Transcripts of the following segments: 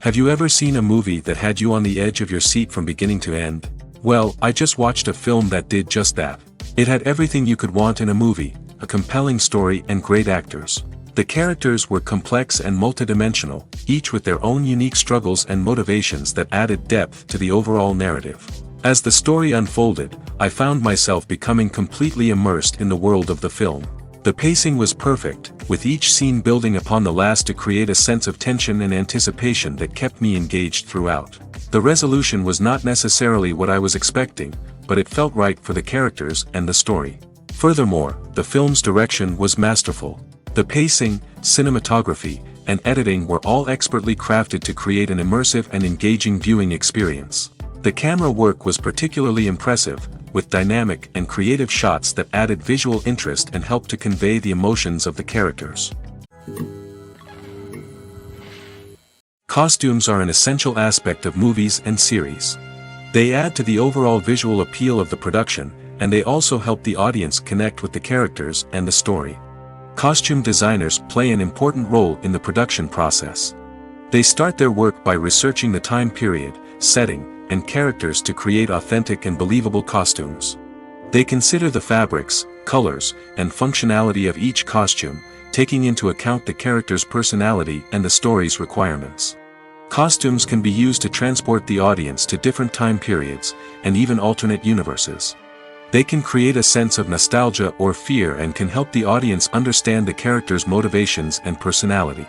Have you ever seen a movie that had you on the edge of your seat from beginning to end? Well, I just watched a film that did just that. It had everything you could want in a movie, a compelling story and great actors. The characters were complex and multidimensional, each with their own unique struggles and motivations that added depth to the overall narrative. As the story unfolded, I found myself becoming completely immersed in the world of the film. The pacing was perfect, with each scene building upon the last to create a sense of tension and anticipation that kept me engaged throughout. The resolution was not necessarily what I was expecting, but it felt right for the characters and the story. Furthermore, the film's direction was masterful. The pacing, cinematography, and editing were all expertly crafted to create an immersive and engaging viewing experience. The camera work was particularly impressive, with dynamic and creative shots that added visual interest and helped to convey the emotions of the characters. Costumes are an essential aspect of movies and series. They add to the overall visual appeal of the production, and they also help the audience connect with the characters and the story. Costume designers play an important role in the production process. They start their work by researching the time period, setting, and characters to create authentic and believable costumes. They consider the fabrics, colors, and functionality of each costume, taking into account the character's personality and the story's requirements. Costumes can be used to transport the audience to different time periods, and even alternate universes. They can create a sense of nostalgia or fear and can help the audience understand the character's motivations and personality.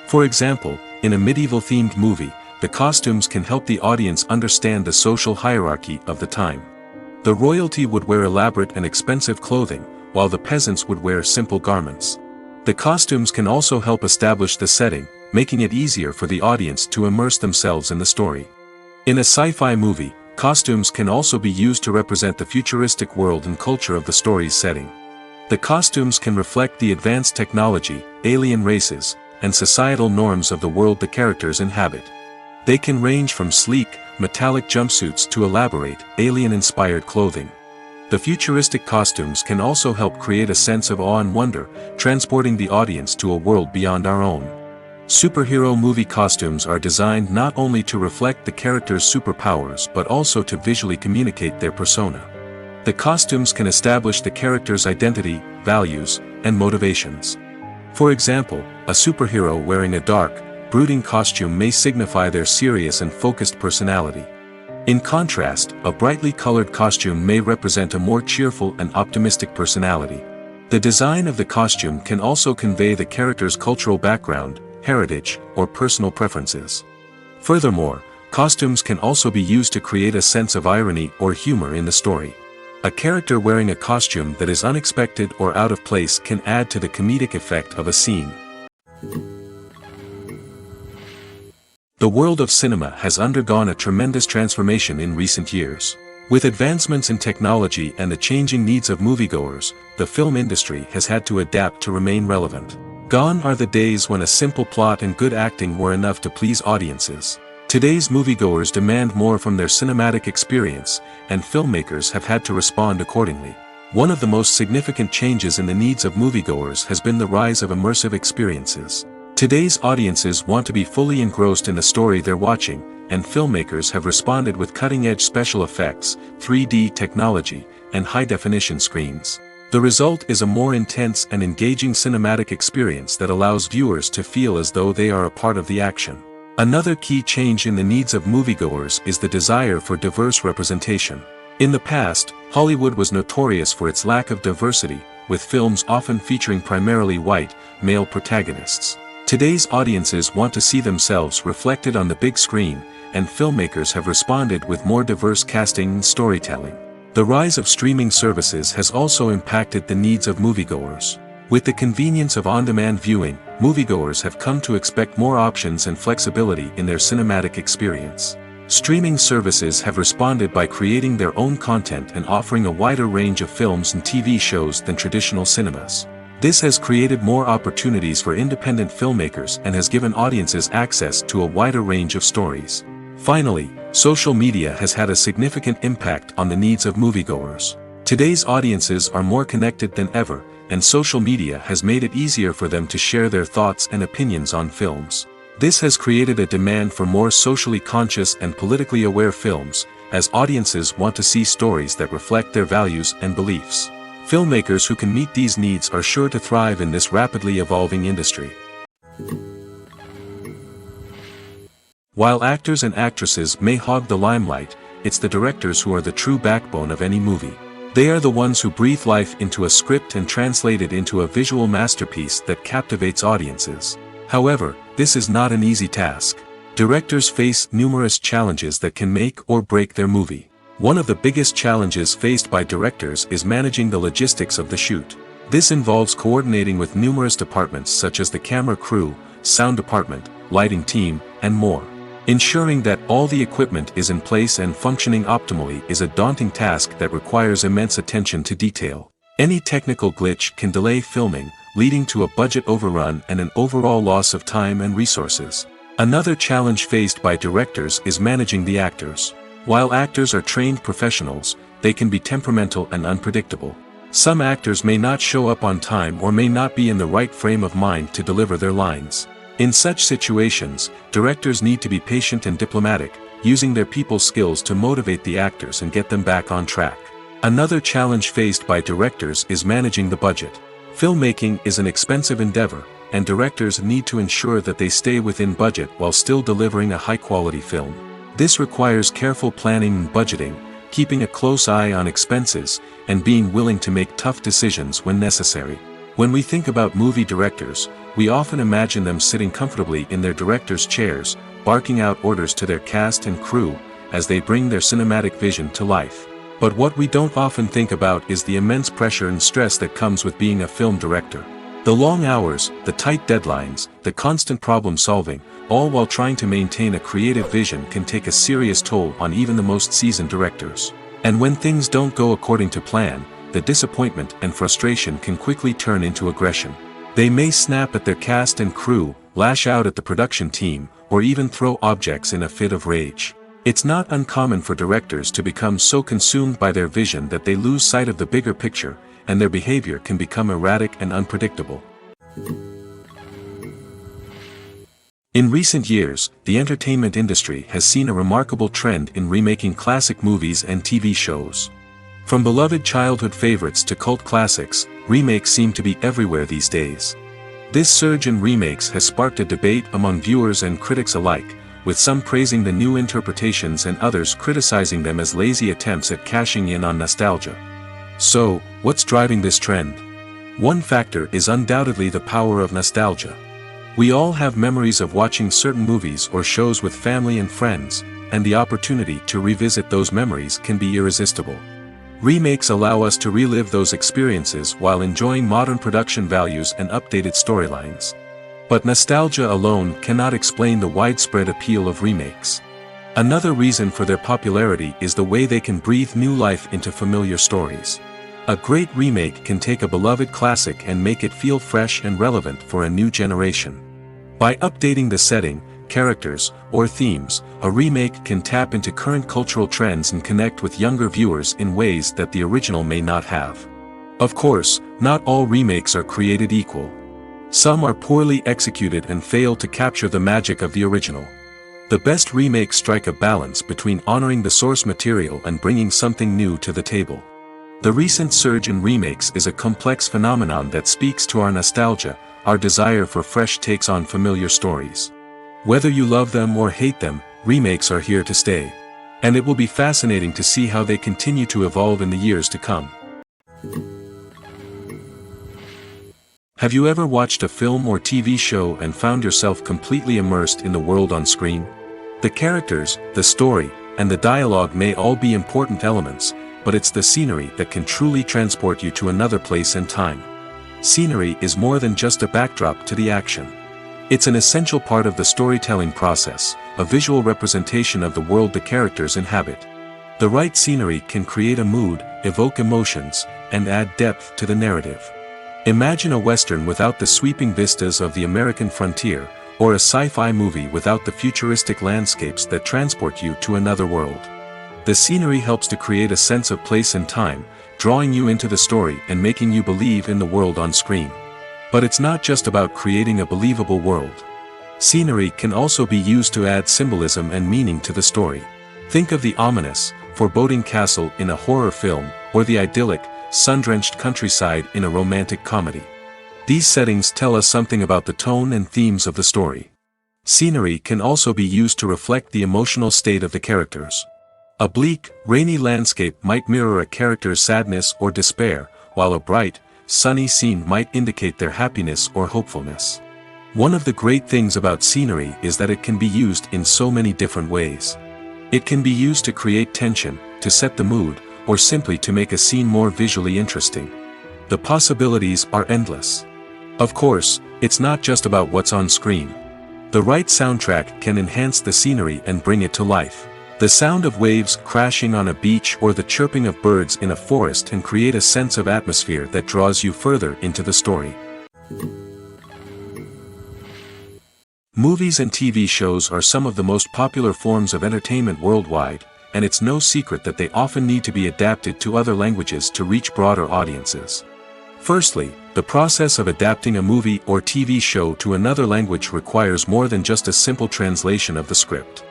For example, in a medieval-themed movie, the costumes can help the audience understand the social hierarchy of the time. The royalty would wear elaborate and expensive clothing, while the peasants would wear simple garments. The costumes can also help establish the setting, making it easier for the audience to immerse themselves in the story. In a sci-fi movie, costumes can also be used to represent the futuristic world and culture of the story's setting. The costumes can reflect the advanced technology, alien races, and societal norms of the world the characters inhabit. They can range from sleek, metallic jumpsuits to elaborate, alien-inspired clothing. The futuristic costumes can also help create a sense of awe and wonder, transporting the audience to a world beyond our own. Superhero movie costumes are designed not only to reflect the character's superpowers but also to visually communicate their persona. The costumes can establish the character's identity, values, and motivations. For example, a superhero wearing a dark, brooding costume may signify their serious and focused personality. In contrast, a brightly colored costume may represent a more cheerful and optimistic personality. The design of the costume can also convey the character's cultural background, heritage, or personal preferences. Furthermore, costumes can also be used to create a sense of irony or humor in the story. A character wearing a costume that is unexpected or out of place can add to the comedic effect of a scene. The world of cinema has undergone a tremendous transformation in recent years. With advancements in technology and the changing needs of moviegoers, the film industry has had to adapt to remain relevant. Gone are the days when a simple plot and good acting were enough to please audiences. Today's moviegoers demand more from their cinematic experience, and filmmakers have had to respond accordingly. One of the most significant changes in the needs of moviegoers has been the rise of immersive experiences. Today's audiences want to be fully engrossed in the story they're watching, and filmmakers have responded with cutting-edge special effects, 3D technology, and high-definition screens. The result is a more intense and engaging cinematic experience that allows viewers to feel as though they are a part of the action. Another key change in the needs of moviegoers is the desire for diverse representation. In the past, Hollywood was notorious for its lack of diversity, with films often featuring primarily white, male protagonists. Today's audiences want to see themselves reflected on the big screen, and filmmakers have responded with more diverse casting and storytelling. The rise of streaming services has also impacted the needs of moviegoers. With the convenience of on-demand viewing, moviegoers have come to expect more options and flexibility in their cinematic experience. Streaming services have responded by creating their own content and offering a wider range of films and TV shows than traditional cinemas. This has created more opportunities for independent filmmakers and has given audiences access to a wider range of stories. Finally, social media has had a significant impact on the needs of moviegoers. Today's audiences are more connected than ever, and social media has made it easier for them to share their thoughts and opinions on films. This has created a demand for more socially conscious and politically aware films, as audiences want to see stories that reflect their values and beliefs. Filmmakers who can meet these needs are sure to thrive in this rapidly evolving industry. While actors and actresses may hog the limelight, it's the directors who are the true backbone of any movie. They are the ones who breathe life into a script and translate it into a visual masterpiece that captivates audiences. However, this is not an easy task. Directors face numerous challenges that can make or break their movie. One of the biggest challenges faced by directors is managing the logistics of the shoot. This involves coordinating with numerous departments such as the camera crew, sound department, lighting team, and more. Ensuring that all the equipment is in place and functioning optimally is a daunting task that requires immense attention to detail. Any technical glitch can delay filming, leading to a budget overrun and an overall loss of time and resources. Another challenge faced by directors is managing the actors. While actors are trained professionals, they can be temperamental and unpredictable. Some actors may not show up on time or may not be in the right frame of mind to deliver their lines. In such situations, directors need to be patient and diplomatic, using their people skills to motivate the actors and get them back on track. Another challenge faced by directors is managing the budget. Filmmaking is an expensive endeavor, and directors need to ensure that they stay within budget while still delivering a high-quality film. This requires careful planning and budgeting, keeping a close eye on expenses, and being willing to make tough decisions when necessary. When we think about movie directors, we often imagine them sitting comfortably in their director's chairs, barking out orders to their cast and crew, as they bring their cinematic vision to life. But what we don't often think about is the immense pressure and stress that comes with being a film director. The long hours, the tight deadlines, the constant problem solving, all while trying to maintain a creative vision can take a serious toll on even the most seasoned directors. And when things don't go according to plan, the disappointment and frustration can quickly turn into aggression. They may snap at their cast and crew, lash out at the production team, or even throw objects in a fit of rage. It's not uncommon for directors to become so consumed by their vision that they lose sight of the bigger picture, and their behavior can become erratic and unpredictable. In recent years, the entertainment industry has seen a remarkable trend in remaking classic movies and TV shows. From beloved childhood favorites to cult classics, remakes seem to be everywhere these days. This surge in remakes has sparked a debate among viewers and critics alike, with some praising the new interpretations and others criticizing them as lazy attempts at cashing in on nostalgia. So, what's driving this trend? One factor is undoubtedly the power of nostalgia. We all have memories of watching certain movies or shows with family and friends, and the opportunity to revisit those memories can be irresistible. Remakes allow us to relive those experiences while enjoying modern production values and updated storylines. But nostalgia alone cannot explain the widespread appeal of remakes. Another reason for their popularity is the way they can breathe new life into familiar stories. A great remake can take a beloved classic and make it feel fresh and relevant for a new generation. By updating the setting, characters, or themes, a remake can tap into current cultural trends and connect with younger viewers in ways that the original may not have. Of course, not all remakes are created equal. Some are poorly executed and fail to capture the magic of the original. The best remakes strike a balance between honoring the source material and bringing something new to the table. The recent surge in remakes is a complex phenomenon that speaks to our nostalgia, our desire for fresh takes on familiar stories. Whether you love them or hate them, remakes are here to stay. And it will be fascinating to see how they continue to evolve in the years to come. Have you ever watched a film or TV show and found yourself completely immersed in the world on screen? The characters, the story, and the dialogue may all be important elements, but it's the scenery that can truly transport you to another place and time. Scenery is more than just a backdrop to the action. It's an essential part of the storytelling process, a visual representation of the world the characters inhabit. The right scenery can create a mood, evoke emotions, and add depth to the narrative. Imagine a Western without the sweeping vistas of the American frontier, or a sci-fi movie without the futuristic landscapes that transport you to another world. The scenery helps to create a sense of place and time, drawing you into the story and making you believe in the world on screen. But it's not just about creating a believable world. Scenery can also be used to add symbolism and meaning to the story. Think of the ominous, foreboding castle in a horror film, or the idyllic, sun-drenched countryside in a romantic comedy. These settings tell us something about the tone and themes of the story. Scenery can also be used to reflect the emotional state of the characters. A bleak, rainy landscape might mirror a character's sadness or despair, while a bright, sunny scene might indicate their happiness or hopefulness. One of the great things about scenery is that it can be used in so many different ways. It can be used to create tension, to set the mood, or simply to make a scene more visually interesting. The possibilities are endless. Of course, it's not just about what's on screen. The right soundtrack can enhance the scenery and bring it to life. The sound of waves crashing on a beach or the chirping of birds in a forest can create a sense of atmosphere that draws you further into the story. Movies and TV shows are some of the most popular forms of entertainment worldwide, and it's no secret that they often need to be adapted to other languages to reach broader audiences. Firstly, the process of adapting a movie or TV show to another language requires more than just a simple translation of the script.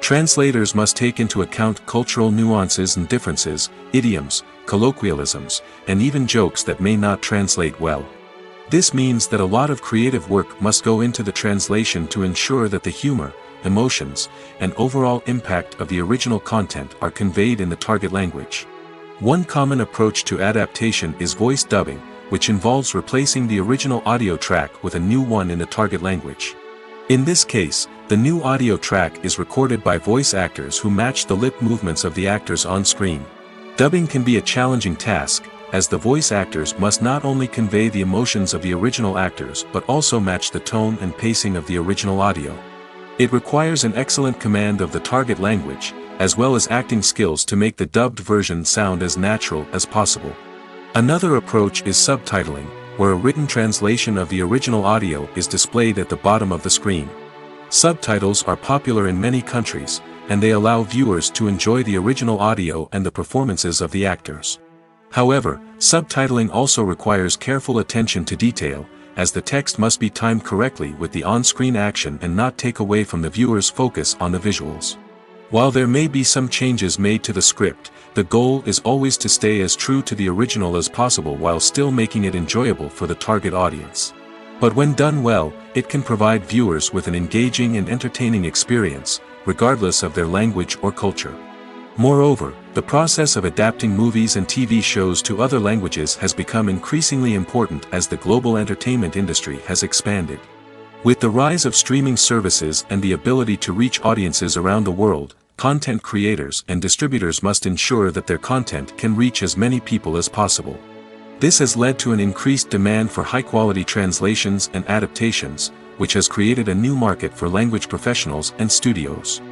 Translators must take into account cultural nuances and differences, idioms, colloquialisms, and even jokes that may not translate well. This means that a lot of creative work must go into the translation to ensure that the humor, emotions, and overall impact of the original content are conveyed in the target language. One common approach to adaptation is voice dubbing, which involves replacing the original audio track with a new one in the target language. In this case, the new audio track is recorded by voice actors who match the lip movements of the actors on screen. Dubbing can be a challenging task, as the voice actors must not only convey the emotions of the original actors but also match the tone and pacing of the original audio. It requires an excellent command of the target language, as well as acting skills to make the dubbed version sound as natural as possible. Another approach is subtitling, where a written translation of the original audio is displayed at the bottom of the screen. Subtitles are popular in many countries, and they allow viewers to enjoy the original audio and the performances of the actors. However, subtitling also requires careful attention to detail, as the text must be timed correctly with the on-screen action and not take away from the viewer's focus on the visuals. While there may be some changes made to the script, the goal is always to stay as true to the original as possible while still making it enjoyable for the target audience. But when done well, it can provide viewers with an engaging and entertaining experience, regardless of their language or culture. Moreover, the process of adapting movies and TV shows to other languages has become increasingly important as the global entertainment industry has expanded. With the rise of streaming services and the ability to reach audiences around the world, content creators and distributors must ensure that their content can reach as many people as possible. This has led to an increased demand for high-quality translations and adaptations, which has created a new market for language professionals and studios.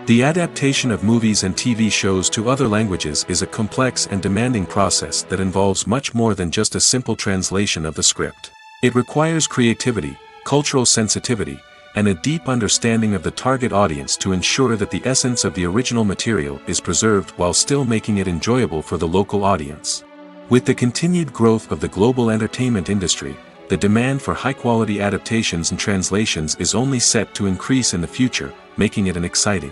The adaptation of movies and TV shows to other languages is a complex and demanding process that involves much more than just a simple translation of the script. It requires creativity, cultural sensitivity, and a deep understanding of the target audience to ensure that the essence of the original material is preserved while still making it enjoyable for the local audience. With the continued growth of the global entertainment industry, the demand for high-quality adaptations and translations is only set to increase in the future, making it exciting.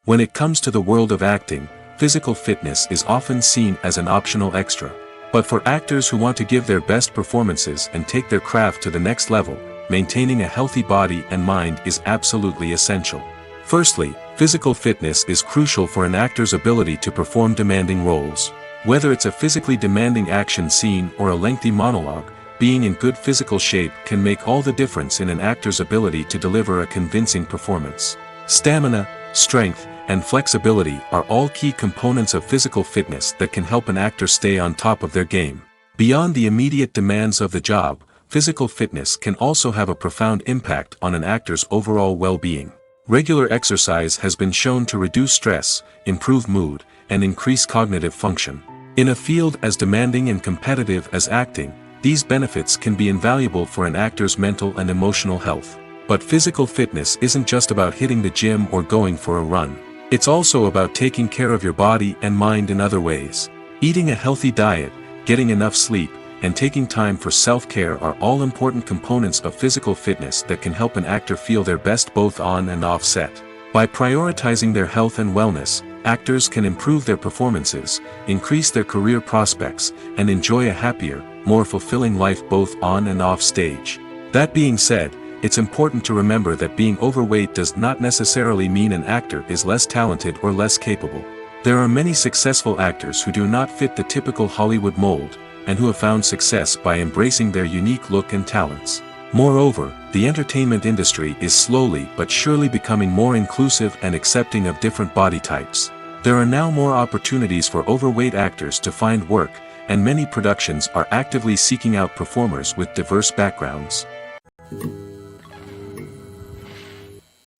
When it comes to the world of acting, physical fitness is often seen as an optional extra. But for actors who want to give their best performances and take their craft to the next level, maintaining a healthy body and mind is absolutely essential. Firstly, physical fitness is crucial for an actor's ability to perform demanding roles. Whether it's a physically demanding action scene or a lengthy monologue, being in good physical shape can make all the difference in an actor's ability to deliver a convincing performance. Stamina, strength, and flexibility are all key components of physical fitness that can help an actor stay on top of their game. Beyond the immediate demands of the job, physical fitness can also have a profound impact on an actor's overall well-being. Regular exercise has been shown to reduce stress, improve mood, and increase cognitive function. In a field as demanding and competitive as acting, these benefits can be invaluable for an actor's mental and emotional health. But physical fitness isn't just about hitting the gym or going for a run. It's also about taking care of your body and mind in other ways. Eating a healthy diet, getting enough sleep, and taking time for self-care are all important components of physical fitness that can help an actor feel their best both on and off set. By prioritizing their health and wellness, actors can improve their performances, increase their career prospects, and enjoy a happier, more fulfilling life both on and off stage. That being said, it's important to remember that being overweight does not necessarily mean an actor is less talented or less capable. There are many successful actors who do not fit the typical Hollywood mold, and who have found success by embracing their unique look and talents. Moreover, the entertainment industry is slowly but surely becoming more inclusive and accepting of different body types. There are now more opportunities for overweight actors to find work, and many productions are actively seeking out performers with diverse backgrounds.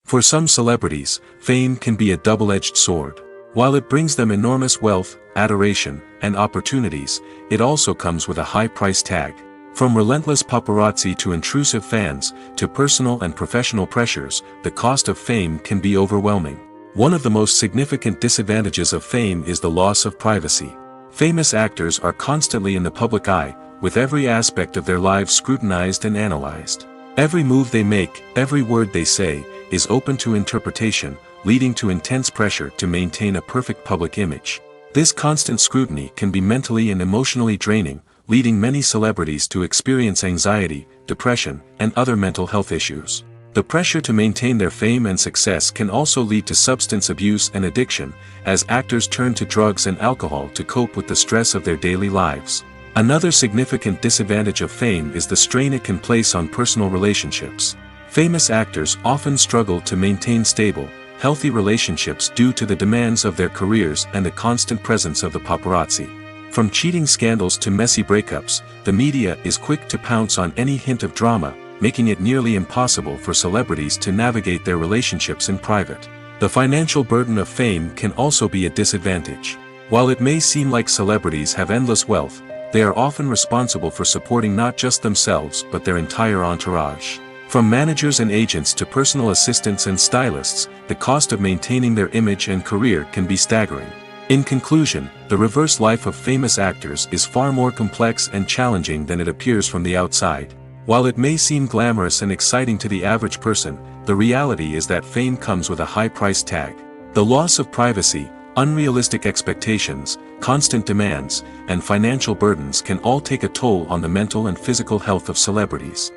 For some celebrities, fame can be a double-edged sword. While it brings them enormous wealth, adoration, and opportunities, it also comes with a high price tag. From relentless paparazzi to intrusive fans, to personal and professional pressures, the cost of fame can be overwhelming. One of the most significant disadvantages of fame is the loss of privacy. Famous actors are constantly in the public eye, with every aspect of their lives scrutinized and analyzed. Every move they make, every word they say, is open to interpretation, leading to intense pressure to maintain a perfect public image. This constant scrutiny can be mentally and emotionally draining, leading many celebrities to experience anxiety, depression, and other mental health issues. The pressure to maintain their fame and success can also lead to substance abuse and addiction, as actors turn to drugs and alcohol to cope with the stress of their daily lives. Another significant disadvantage of fame is the strain it can place on personal relationships. Famous actors often struggle to maintain stable, healthy relationships due to the demands of their careers and the constant presence of the paparazzi. From cheating scandals to messy breakups, the media is quick to pounce on any hint of drama, making it nearly impossible for celebrities to navigate their relationships in private. The financial burden of fame can also be a disadvantage. While it may seem like celebrities have endless wealth, they are often responsible for supporting not just themselves but their entire entourage. From managers and agents to personal assistants and stylists, the cost of maintaining their image and career can be staggering. In conclusion, the reverse life of famous actors is far more complex and challenging than it appears from the outside. While it may seem glamorous and exciting to the average person, the reality is that fame comes with a high price tag. The loss of privacy, unrealistic expectations, constant demands, and financial burdens can all take a toll on the mental and physical health of celebrities.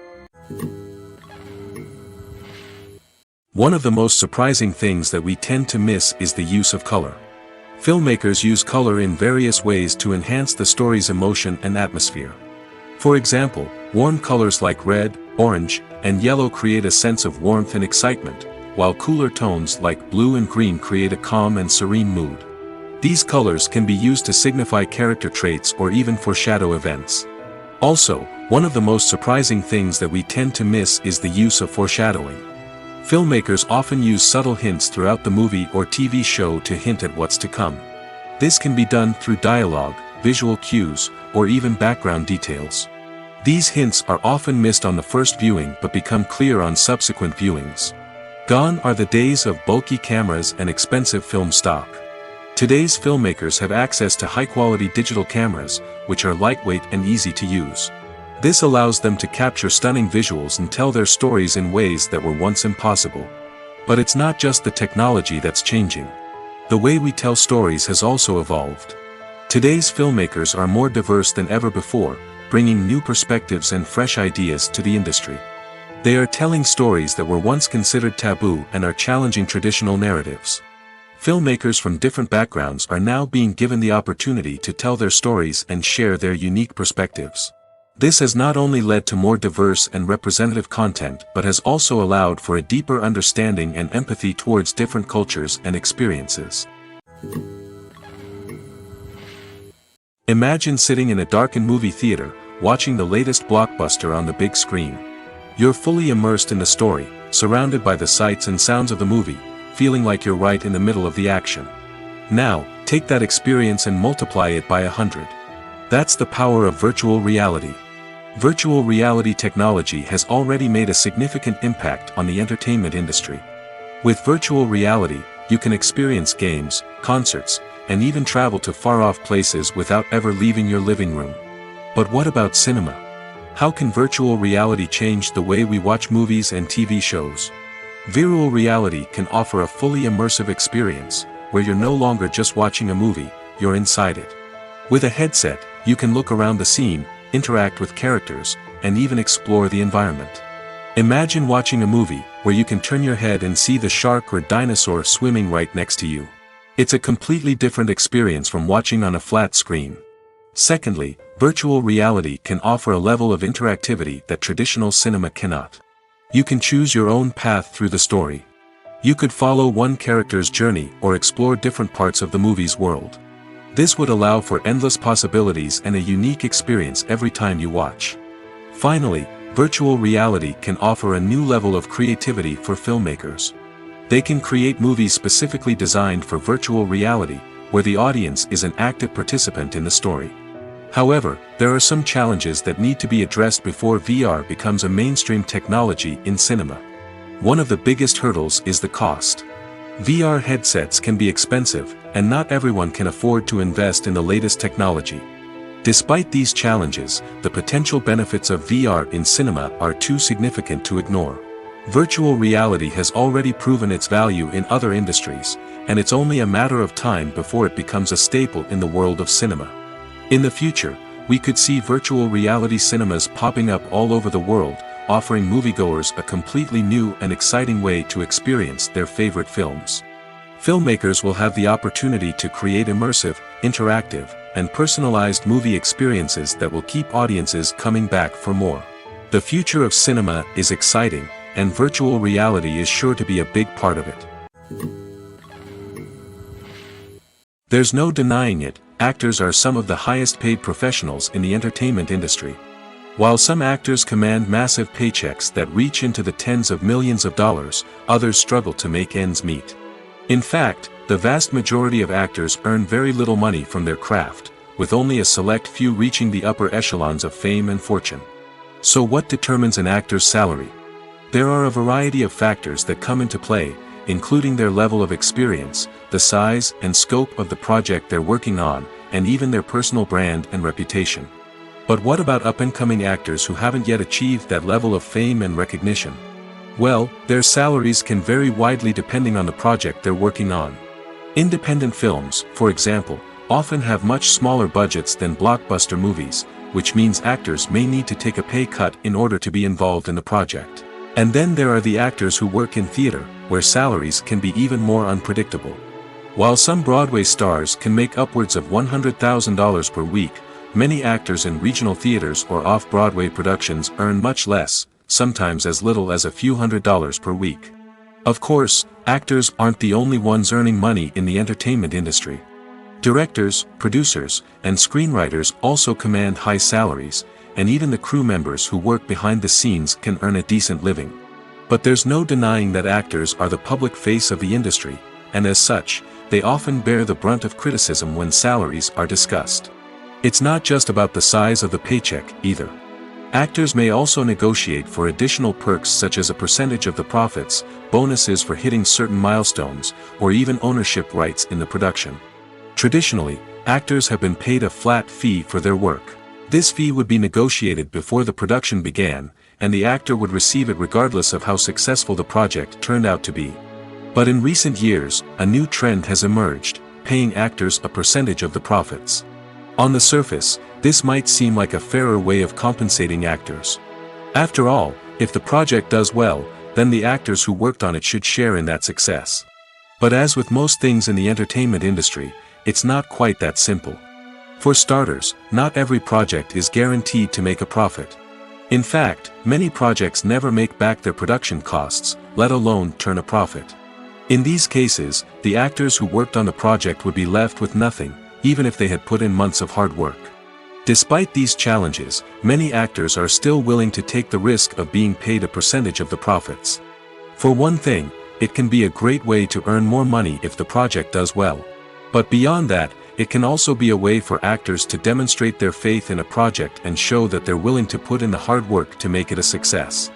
One of the most surprising things that we tend to miss is the use of color. Filmmakers use color in various ways to enhance the story's emotion and atmosphere. For example, warm colors like red, orange, and yellow create a sense of warmth and excitement, while cooler tones like blue and green create a calm and serene mood. These colors can be used to signify character traits or even foreshadow events. Also, one of the most surprising things that we tend to miss is the use of foreshadowing. Filmmakers often use subtle hints throughout the movie or TV show to hint at what's to come. This can be done through dialogue, visual cues, or even background details. These hints are often missed on the first viewing but become clear on subsequent viewings. Gone are the days of bulky cameras and expensive film stock. Today's filmmakers have access to high-quality digital cameras, which are lightweight and easy to use. This allows them to capture stunning visuals and tell their stories in ways that were once impossible. But it's not just the technology that's changing. The way we tell stories has also evolved. Today's filmmakers are more diverse than ever before, bringing new perspectives and fresh ideas to the industry. They are telling stories that were once considered taboo and are challenging traditional narratives. Filmmakers from different backgrounds are now being given the opportunity to tell their stories and share their unique perspectives. This has not only led to more diverse and representative content but has also allowed for a deeper understanding and empathy towards different cultures and experiences. Imagine sitting in a darkened movie theater, watching the latest blockbuster on the big screen. You're fully immersed in the story, surrounded by the sights and sounds of the movie, feeling like you're right in the middle of the action. Now, take that experience and multiply it by 100. That's the power of virtual reality. Virtual reality technology has already made a significant impact on the entertainment industry. With virtual reality, you can experience games, concerts, and even travel to far-off places without ever leaving your living room. But what about cinema? How can virtual reality change the way we watch movies and TV shows? Virtual reality can offer a fully immersive experience, where you're no longer just watching a movie, you're inside it. With a headset, you can look around the scene, interact with characters, and even explore the environment. Imagine watching a movie, where you can turn your head and see the shark or dinosaur swimming right next to you. It's a completely different experience from watching on a flat screen. Secondly, virtual reality can offer a level of interactivity that traditional cinema cannot. You can choose your own path through the story. You could follow one character's journey or explore different parts of the movie's world. This would allow for endless possibilities and a unique experience every time you watch. Finally, virtual reality can offer a new level of creativity for filmmakers. They can create movies specifically designed for virtual reality, where the audience is an active participant in the story. However, there are some challenges that need to be addressed before VR becomes a mainstream technology in cinema. One of the biggest hurdles is the cost. VR headsets can be expensive, and not everyone can afford to invest in the latest technology. Despite these challenges, the potential benefits of VR in cinema are too significant to ignore. Virtual reality has already proven its value in other industries, and it's only a matter of time before it becomes a staple in the world of cinema. In the future, we could see virtual reality cinemas popping up all over the world, offering moviegoers a completely new and exciting way to experience their favorite films. Filmmakers will have the opportunity to create immersive, interactive, and personalized movie experiences that will keep audiences coming back for more. The future of cinema is exciting, and virtual reality is sure to be a big part of it. There's no denying it, actors are some of the highest paid professionals in the entertainment industry. While some actors command massive paychecks that reach into the tens of millions of dollars, others struggle to make ends meet. In fact, the vast majority of actors earn very little money from their craft, with only a select few reaching the upper echelons of fame and fortune. So what determines an actor's salary? There are a variety of factors that come into play, including their level of experience, the size and scope of the project they're working on, and even their personal brand and reputation. But what about up-and-coming actors who haven't yet achieved that level of fame and recognition? Well, their salaries can vary widely depending on the project they're working on. Independent films, for example, often have much smaller budgets than blockbuster movies, which means actors may need to take a pay cut in order to be involved in the project. And then there are the actors who work in theater, where salaries can be even more unpredictable. While some Broadway stars can make upwards of $100,000 per week, many actors in regional theaters or off-Broadway productions earn much less, sometimes as little as a few $100s per week. Of course, actors aren't the only ones earning money in the entertainment industry. Directors, producers, and screenwriters also command high salaries, and even the crew members who work behind the scenes can earn a decent living. But there's no denying that actors are the public face of the industry, and as such, they often bear the brunt of criticism when salaries are discussed. It's not just about the size of the paycheck, either. Actors may also negotiate for additional perks such as a percentage of the profits, bonuses for hitting certain milestones, or even ownership rights in the production. Traditionally, actors have been paid a flat fee for their work. This fee would be negotiated before the production began, and the actor would receive it regardless of how successful the project turned out to be. But in recent years, a new trend has emerged, paying actors a percentage of the profits. On the surface, this might seem like a fairer way of compensating actors. After all, if the project does well, then the actors who worked on it should share in that success. But as with most things in the entertainment industry, it's not quite that simple. For starters, not every project is guaranteed to make a profit. In fact, many projects never make back their production costs, let alone turn a profit. In these cases, the actors who worked on the project would be left with nothing, even if they had put in months of hard work. Despite these challenges, many actors are still willing to take the risk of being paid a percentage of the profits. For one thing, it can be a great way to earn more money if the project does well. But beyond that, it can also be a way for actors to demonstrate their faith in a project and show that they're willing to put in the hard work to make it a success.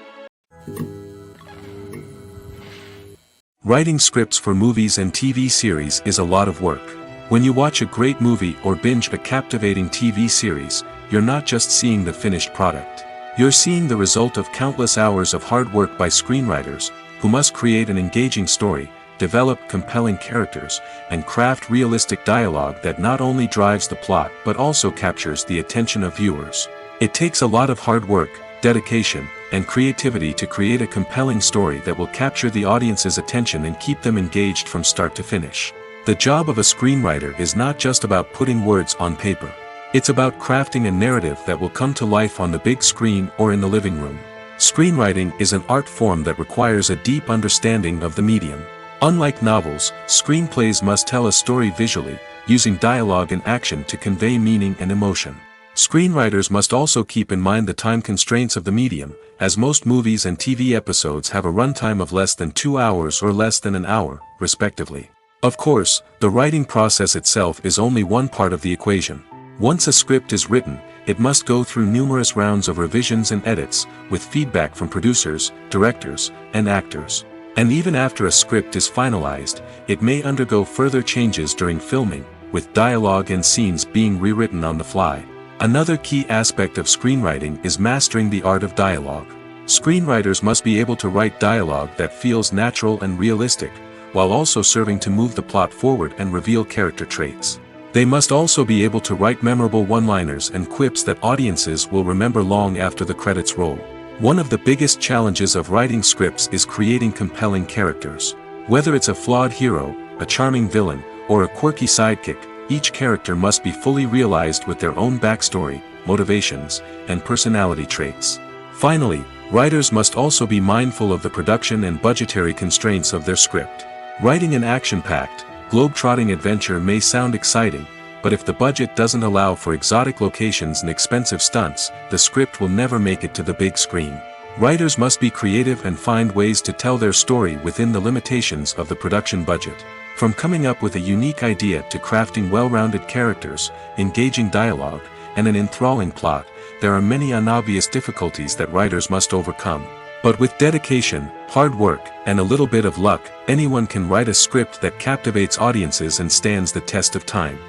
Writing scripts for movies and TV series is a lot of work. When you watch a great movie or binge a captivating TV series, you're not just seeing the finished product. You're seeing the result of countless hours of hard work by screenwriters, who must create an engaging story, develop compelling characters, and craft realistic dialogue that not only drives the plot but also captures the attention of viewers. It takes a lot of hard work, dedication, and creativity to create a compelling story that will capture the audience's attention and keep them engaged from start to finish. The job of a screenwriter is not just about putting words on paper. It's about crafting a narrative that will come to life on the big screen or in the living room. Screenwriting is an art form that requires a deep understanding of the medium. Unlike novels, screenplays must tell a story visually, using dialogue and action to convey meaning and emotion. Screenwriters must also keep in mind the time constraints of the medium, as most movies and TV episodes have a runtime of less than 2 hours or less than an hour, respectively. Of course, the writing process itself is only one part of the equation. Once a script is written, it must go through numerous rounds of revisions and edits, with feedback from producers, directors, and actors. And even after a script is finalized, it may undergo further changes during filming, with dialogue and scenes being rewritten on the fly. Another key aspect of screenwriting is mastering the art of dialogue. Screenwriters must be able to write dialogue that feels natural and realistic, while also serving to move the plot forward and reveal character traits. They must also be able to write memorable one-liners and quips that audiences will remember long after the credits roll. One of the biggest challenges of writing scripts is creating compelling characters. Whether it's a flawed hero, a charming villain, or a quirky sidekick, each character must be fully realized with their own backstory, motivations, and personality traits. Finally, writers must also be mindful of the production and budgetary constraints of their script. Writing an action-packed, globe-trotting adventure may sound exciting, but if the budget doesn't allow for exotic locations and expensive stunts, the script will never make it to the big screen. Writers must be creative and find ways to tell their story within the limitations of the production budget. From coming up with a unique idea to crafting well-rounded characters, engaging dialogue, and an enthralling plot, there are many unobvious difficulties that writers must overcome. But with dedication, hard work, and a little bit of luck, anyone can write a script that captivates audiences and stands the test of time.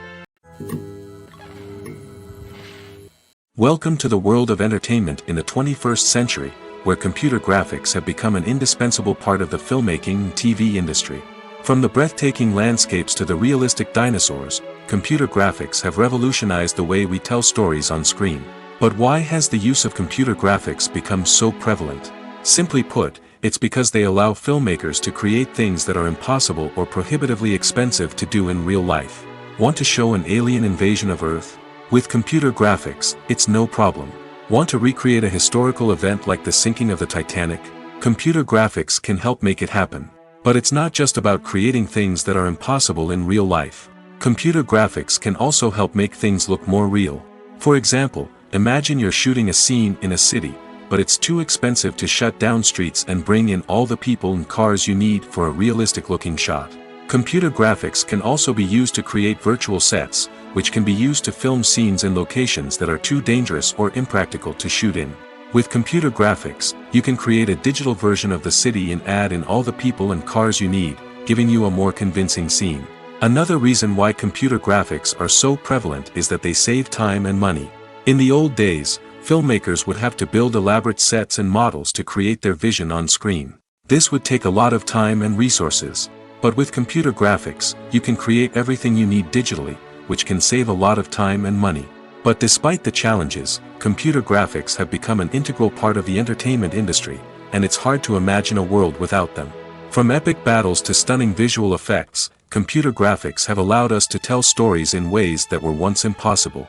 Welcome to the world of entertainment in the 21st century, where computer graphics have become an indispensable part of the filmmaking and TV industry. From the breathtaking landscapes to the realistic dinosaurs, computer graphics have revolutionized the way we tell stories on screen. But why has the use of computer graphics become so prevalent? Simply put, it's because they allow filmmakers to create things that are impossible or prohibitively expensive to do in real life. Want to show an alien invasion of Earth? With computer graphics, it's no problem. Want to recreate a historical event like the sinking of the Titanic? Computer graphics can help make it happen. But it's not just about creating things that are impossible in real life. Computer graphics can also help make things look more real. For example, imagine you're shooting a scene in a city, but it's too expensive to shut down streets and bring in all the people and cars you need for a realistic-looking shot. Computer graphics can also be used to create virtual sets, which can be used to film scenes in locations that are too dangerous or impractical to shoot in. With computer graphics, you can create a digital version of the city and add in all the people and cars you need, giving you a more convincing scene. Another reason why computer graphics are so prevalent is that they save time and money. In the old days, filmmakers would have to build elaborate sets and models to create their vision on screen. This would take a lot of time and resources. But with computer graphics, you can create everything you need digitally, which can save a lot of time and money. But despite the challenges, computer graphics have become an integral part of the entertainment industry, and it's hard to imagine a world without them. From epic battles to stunning visual effects, computer graphics have allowed us to tell stories in ways that were once impossible.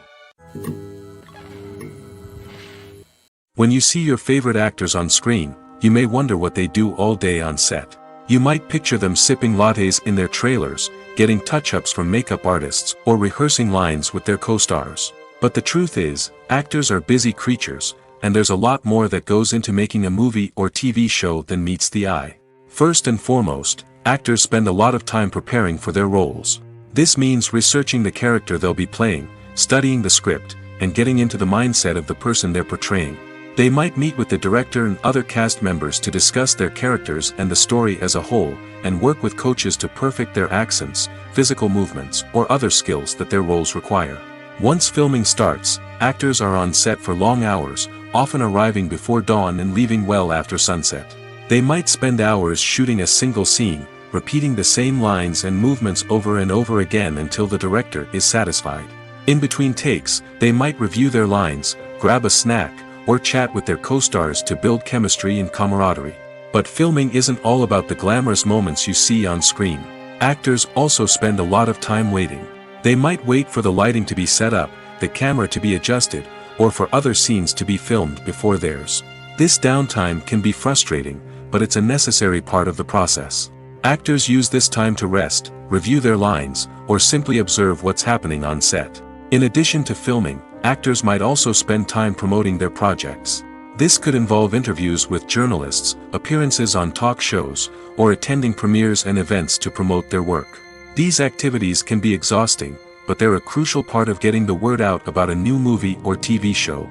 When you see your favorite actors on screen, you may wonder what they do all day on set. You might picture them sipping lattes in their trailers, getting touch-ups from makeup artists, or rehearsing lines with their co-stars. But the truth is, actors are busy creatures, and there's a lot more that goes into making a movie or TV show than meets the eye. First and foremost, actors spend a lot of time preparing for their roles. This means researching the character they'll be playing, studying the script, and getting into the mindset of the person they're portraying. They might meet with the director and other cast members to discuss their characters and the story as a whole, and work with coaches to perfect their accents, physical movements, or other skills that their roles require. Once filming starts, actors are on set for long hours, often arriving before dawn and leaving well after sunset. They might spend hours shooting a single scene, repeating the same lines and movements over and over again until the director is satisfied. In between takes, they might review their lines, grab a snack, or chat with their co-stars to build chemistry and camaraderie. But filming isn't all about the glamorous moments you see on screen. Actors also spend a lot of time waiting. They might wait for the lighting to be set up, the camera to be adjusted, or for other scenes to be filmed before theirs. This downtime can be frustrating, but it's a necessary part of the process. Actors use this time to rest, review their lines, or simply observe what's happening on set. In addition to filming, actors might also spend time promoting their projects. This could involve interviews with journalists, appearances on talk shows, or attending premieres and events to promote their work. These activities can be exhausting, but they're a crucial part of getting the word out about a new movie or TV show.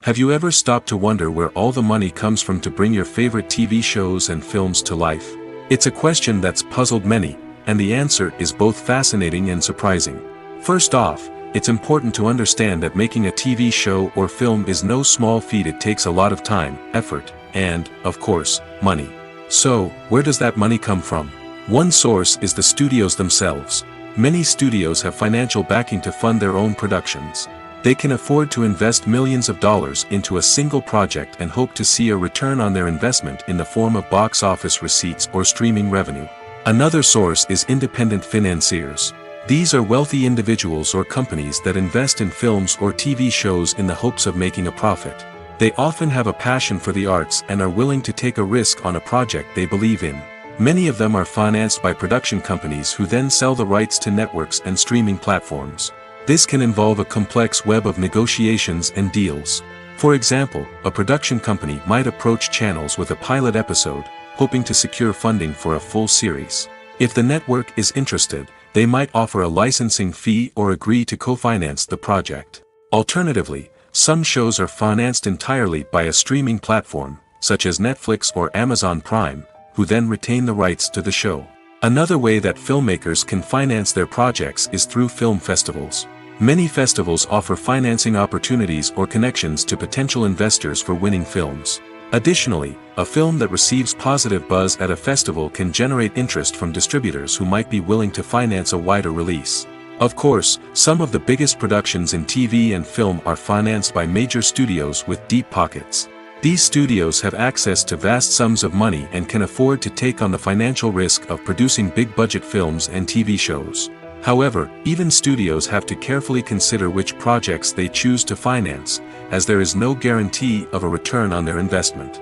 Have you ever stopped to wonder where all the money comes from to bring your favorite TV shows and films to life? It's a question that's puzzled many, and the answer is both fascinating and surprising. First off, it's important to understand that making a TV show or film is no small feat. It takes a lot of time, effort, and, of course, money. So, where does that money come from? One source is the studios themselves. Many studios have financial backing to fund their own productions. They can afford to invest millions of dollars into a single project and hope to see a return on their investment in the form of box office receipts or streaming revenue. Another source is independent financiers. These are wealthy individuals or companies that invest in films or TV shows in the hopes of making a profit. They often have a passion for the arts and are willing to take a risk on a project they believe in. Many of them are financed by production companies who then sell the rights to networks and streaming platforms. This can involve a complex web of negotiations and deals. For example, a production company might approach channels with a pilot episode, hoping to secure funding for a full series. If the network is interested, they might offer a licensing fee or agree to co-finance the project. Alternatively, some shows are financed entirely by a streaming platform, such as Netflix or Amazon Prime, who then retain the rights to the show. Another way that filmmakers can finance their projects is through film festivals. Many festivals offer financing opportunities or connections to potential investors for winning films. Additionally, a film that receives positive buzz at a festival can generate interest from distributors who might be willing to finance a wider release. Of course, some of the biggest productions in TV and film are financed by major studios with deep pockets. These studios have access to vast sums of money and can afford to take on the financial risk of producing big-budget films and TV shows. However, even studios have to carefully consider which projects they choose to finance, as there is no guarantee of a return on their investment.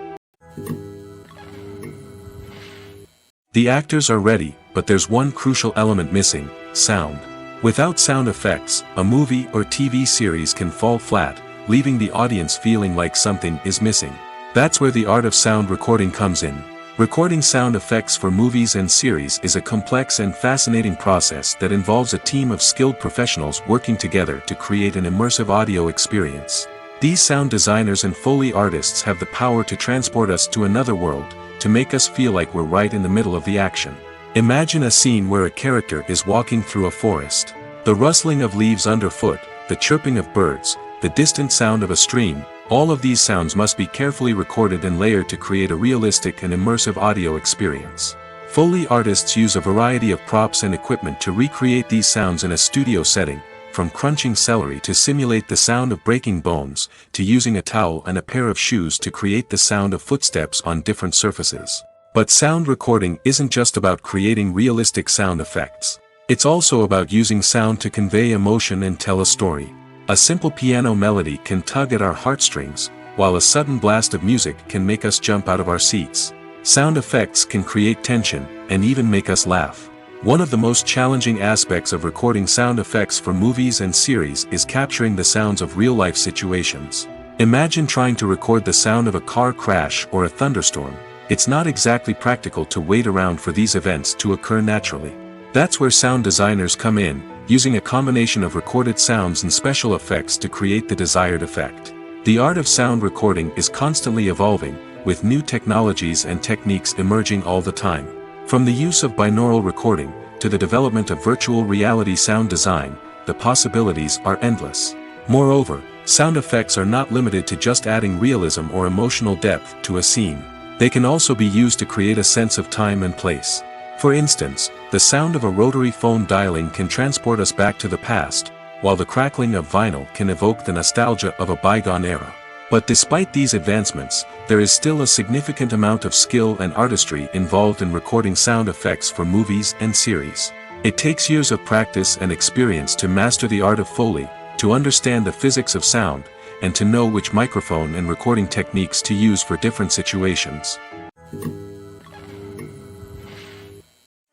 The actors are ready, but there's one crucial element missing: sound. Without sound effects, a movie or TV series can fall flat, leaving the audience feeling like something is missing. That's where the art of sound recording comes in. Recording sound effects for movies and series is a complex and fascinating process that involves a team of skilled professionals working together to create an immersive audio experience. These sound designers and Foley artists have the power to transport us to another world, to make us feel like we're right in the middle of the action. Imagine a scene where a character is walking through a forest. The rustling of leaves underfoot, the chirping of birds, the distant sound of a stream, all of these sounds must be carefully recorded and layered to create a realistic and immersive audio experience. Foley artists use a variety of props and equipment to recreate these sounds in a studio setting, from crunching celery to simulate the sound of breaking bones, to using a towel and a pair of shoes to create the sound of footsteps on different surfaces. But sound recording isn't just about creating realistic sound effects. It's also about using sound to convey emotion and tell a story. A simple piano melody can tug at our heartstrings, while a sudden blast of music can make us jump out of our seats. Sound effects can create tension, and even make us laugh. One of the most challenging aspects of recording sound effects for movies and series is capturing the sounds of real-life situations. Imagine trying to record the sound of a car crash or a thunderstorm. It's not exactly practical to wait around for these events to occur naturally. That's where sound designers come in, using a combination of recorded sounds and special effects to create the desired effect. The art of sound recording is constantly evolving, with new technologies and techniques emerging all the time. From the use of binaural recording, to the development of virtual reality sound design, the possibilities are endless. Moreover, sound effects are not limited to just adding realism or emotional depth to a scene. They can also be used to create a sense of time and place. For instance, the sound of a rotary phone dialing can transport us back to the past, while the crackling of vinyl can evoke the nostalgia of a bygone era. But despite these advancements, there is still a significant amount of skill and artistry involved in recording sound effects for movies and series. It takes years of practice and experience to master the art of Foley, to understand the physics of sound, and to know which microphone and recording techniques to use for different situations.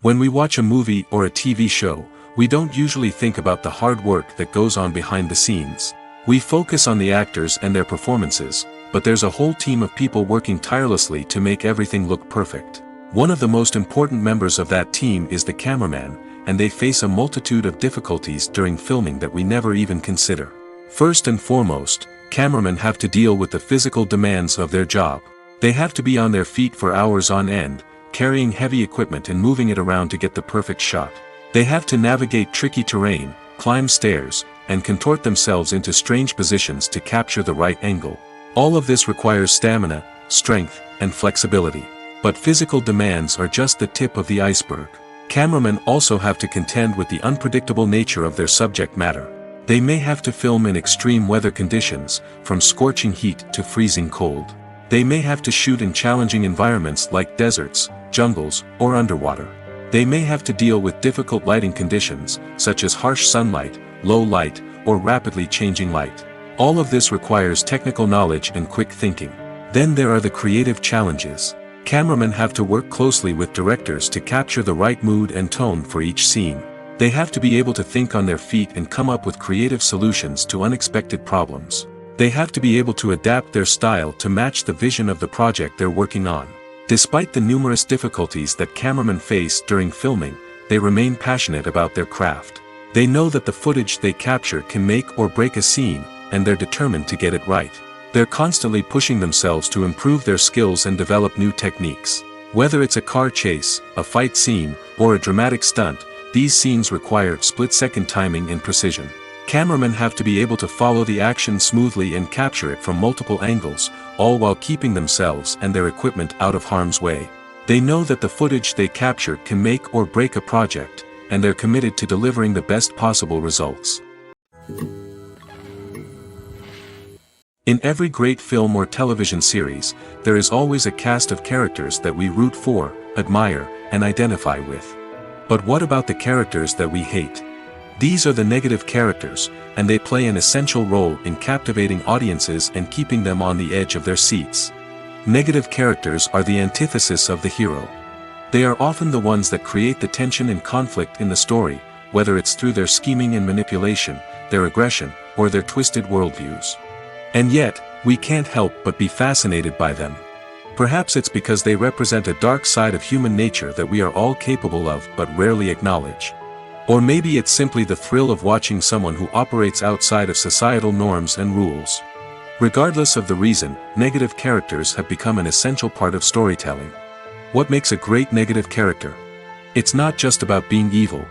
When we watch a movie or a TV show, we don't usually think about the hard work that goes on behind the scenes. We focus on the actors and their performances, but there's a whole team of people working tirelessly to make everything look perfect. One of the most important members of that team is the cameraman, and they face a multitude of difficulties during filming that we never even consider. First and foremost, cameramen have to deal with the physical demands of their job. They have to be on their feet for hours on end, carrying heavy equipment and moving it around to get the perfect shot. They have to navigate tricky terrain, climb stairs, and contort themselves into strange positions to capture the right angle. All of this requires stamina, strength, and flexibility. But physical demands are just the tip of the iceberg. Cameramen also have to contend with the unpredictable nature of their subject matter. They may have to film in extreme weather conditions, from scorching heat to freezing cold. They may have to shoot in challenging environments like deserts, jungles, or underwater. They may have to deal with difficult lighting conditions, such as harsh sunlight, low light, or rapidly changing light. All of this requires technical knowledge and quick thinking. Then there are the creative challenges. Cameramen have to work closely with directors to capture the right mood and tone for each scene. They have to be able to think on their feet and come up with creative solutions to unexpected problems. They have to be able to adapt their style to match the vision of the project they're working on. Despite the numerous difficulties that cameramen face during filming, they remain passionate about their craft. They know that the footage they capture can make or break a scene, and they're determined to get it right. They're constantly pushing themselves to improve their skills and develop new techniques. Whether it's a car chase, a fight scene, or a dramatic stunt, these scenes require split-second timing and precision. Cameramen have to be able to follow the action smoothly and capture it from multiple angles, all while keeping themselves and their equipment out of harm's way. They know that the footage they capture can make or break a project, and they're committed to delivering the best possible results. In every great film or television series, there is always a cast of characters that we root for, admire, and identify with. But what about the characters that we hate? These are the negative characters, and they play an essential role in captivating audiences and keeping them on the edge of their seats. Negative characters are the antithesis of the hero. They are often the ones that create the tension and conflict in the story, whether it's through their scheming and manipulation, their aggression, or their twisted worldviews. And yet, we can't help but be fascinated by them. Perhaps it's because they represent a dark side of human nature that we are all capable of but rarely acknowledge. Or maybe it's simply the thrill of watching someone who operates outside of societal norms and rules. Regardless of the reason, negative characters have become an essential part of storytelling. What makes a great negative character? It's not just about being evil.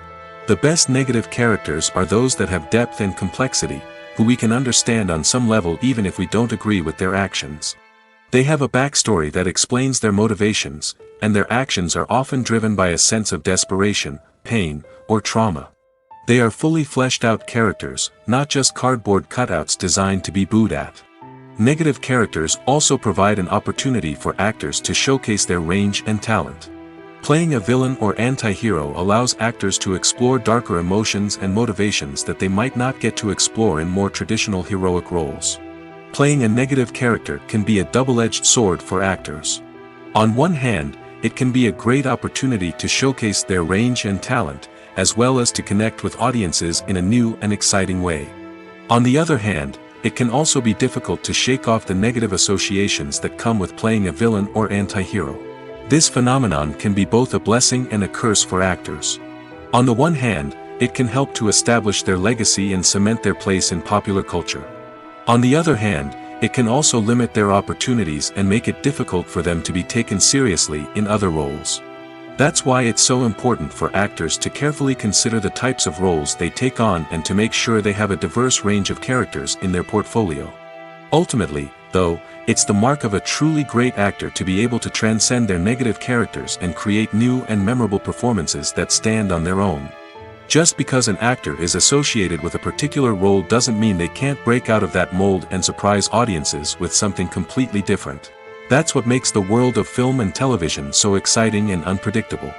The best negative characters are those that have depth and complexity, who we can understand on some level even if we don't agree with their actions. They have a backstory that explains their motivations, and their actions are often driven by a sense of desperation, pain, or trauma. They are fully fleshed out characters, not just cardboard cutouts designed to be booed at. Negative characters also provide an opportunity for actors to showcase their range and talent. Playing a villain or anti-hero allows actors to explore darker emotions and motivations that they might not get to explore in more traditional heroic roles. Playing a negative character can be a double-edged sword for actors. On one hand, it can be a great opportunity to showcase their range and talent, as well as to connect with audiences in a new and exciting way. On the other hand, it can also be difficult to shake off the negative associations that come with playing a villain or anti-hero. This phenomenon can be both a blessing and a curse for actors. On the one hand, it can help to establish their legacy and cement their place in popular culture. On the other hand, it can also limit their opportunities and make it difficult for them to be taken seriously in other roles. That's why it's so important for actors to carefully consider the types of roles they take on and to make sure they have a diverse range of characters in their portfolio. Ultimately, though, it's the mark of a truly great actor to be able to transcend their negative characters and create new and memorable performances that stand on their own. Just because an actor is associated with a particular role doesn't mean they can't break out of that mold and surprise audiences with something completely different. That's what makes the world of film and television so exciting and unpredictable.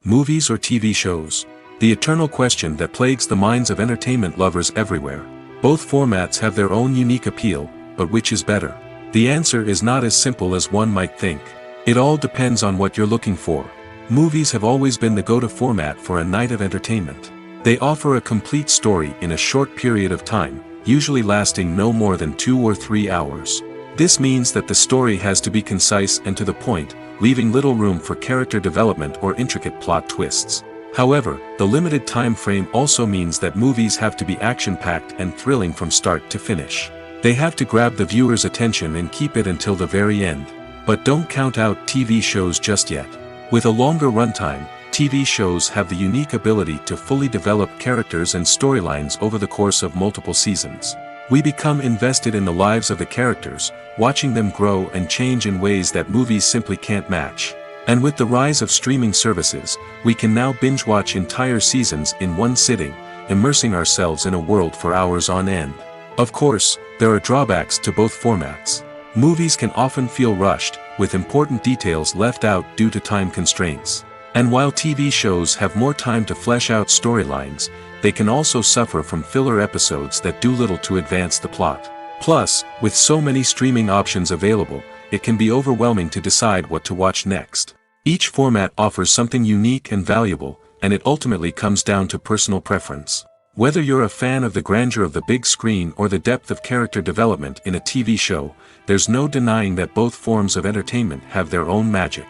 Movies or TV shows? The eternal question that plagues the minds of entertainment lovers everywhere. Both formats have their own unique appeal, but which is better? The answer is not as simple as one might think. It all depends on what you're looking for. Movies have always been the go-to format for a night of entertainment. They offer a complete story in a short period of time, usually lasting no more than 2 or 3 hours. This means that the story has to be concise and to the point, leaving little room for character development or intricate plot twists. However, the limited time frame also means that movies have to be action-packed and thrilling from start to finish. They have to grab the viewer's attention and keep it until the very end. But don't count out TV shows just yet. With a longer runtime, TV shows have the unique ability to fully develop characters and storylines over the course of multiple seasons. We become invested in the lives of the characters, watching them grow and change in ways that movies simply can't match. And with the rise of streaming services, we can now binge-watch entire seasons in one sitting, immersing ourselves in a world for hours on end. Of course, there are drawbacks to both formats. Movies can often feel rushed, with important details left out due to time constraints. And while TV shows have more time to flesh out storylines, they can also suffer from filler episodes that do little to advance the plot. Plus, with so many streaming options available, it can be overwhelming to decide what to watch next. Each format offers something unique and valuable, and it ultimately comes down to personal preference. Whether you're a fan of the grandeur of the big screen or the depth of character development in a TV show, there's no denying that both forms of entertainment have their own magic.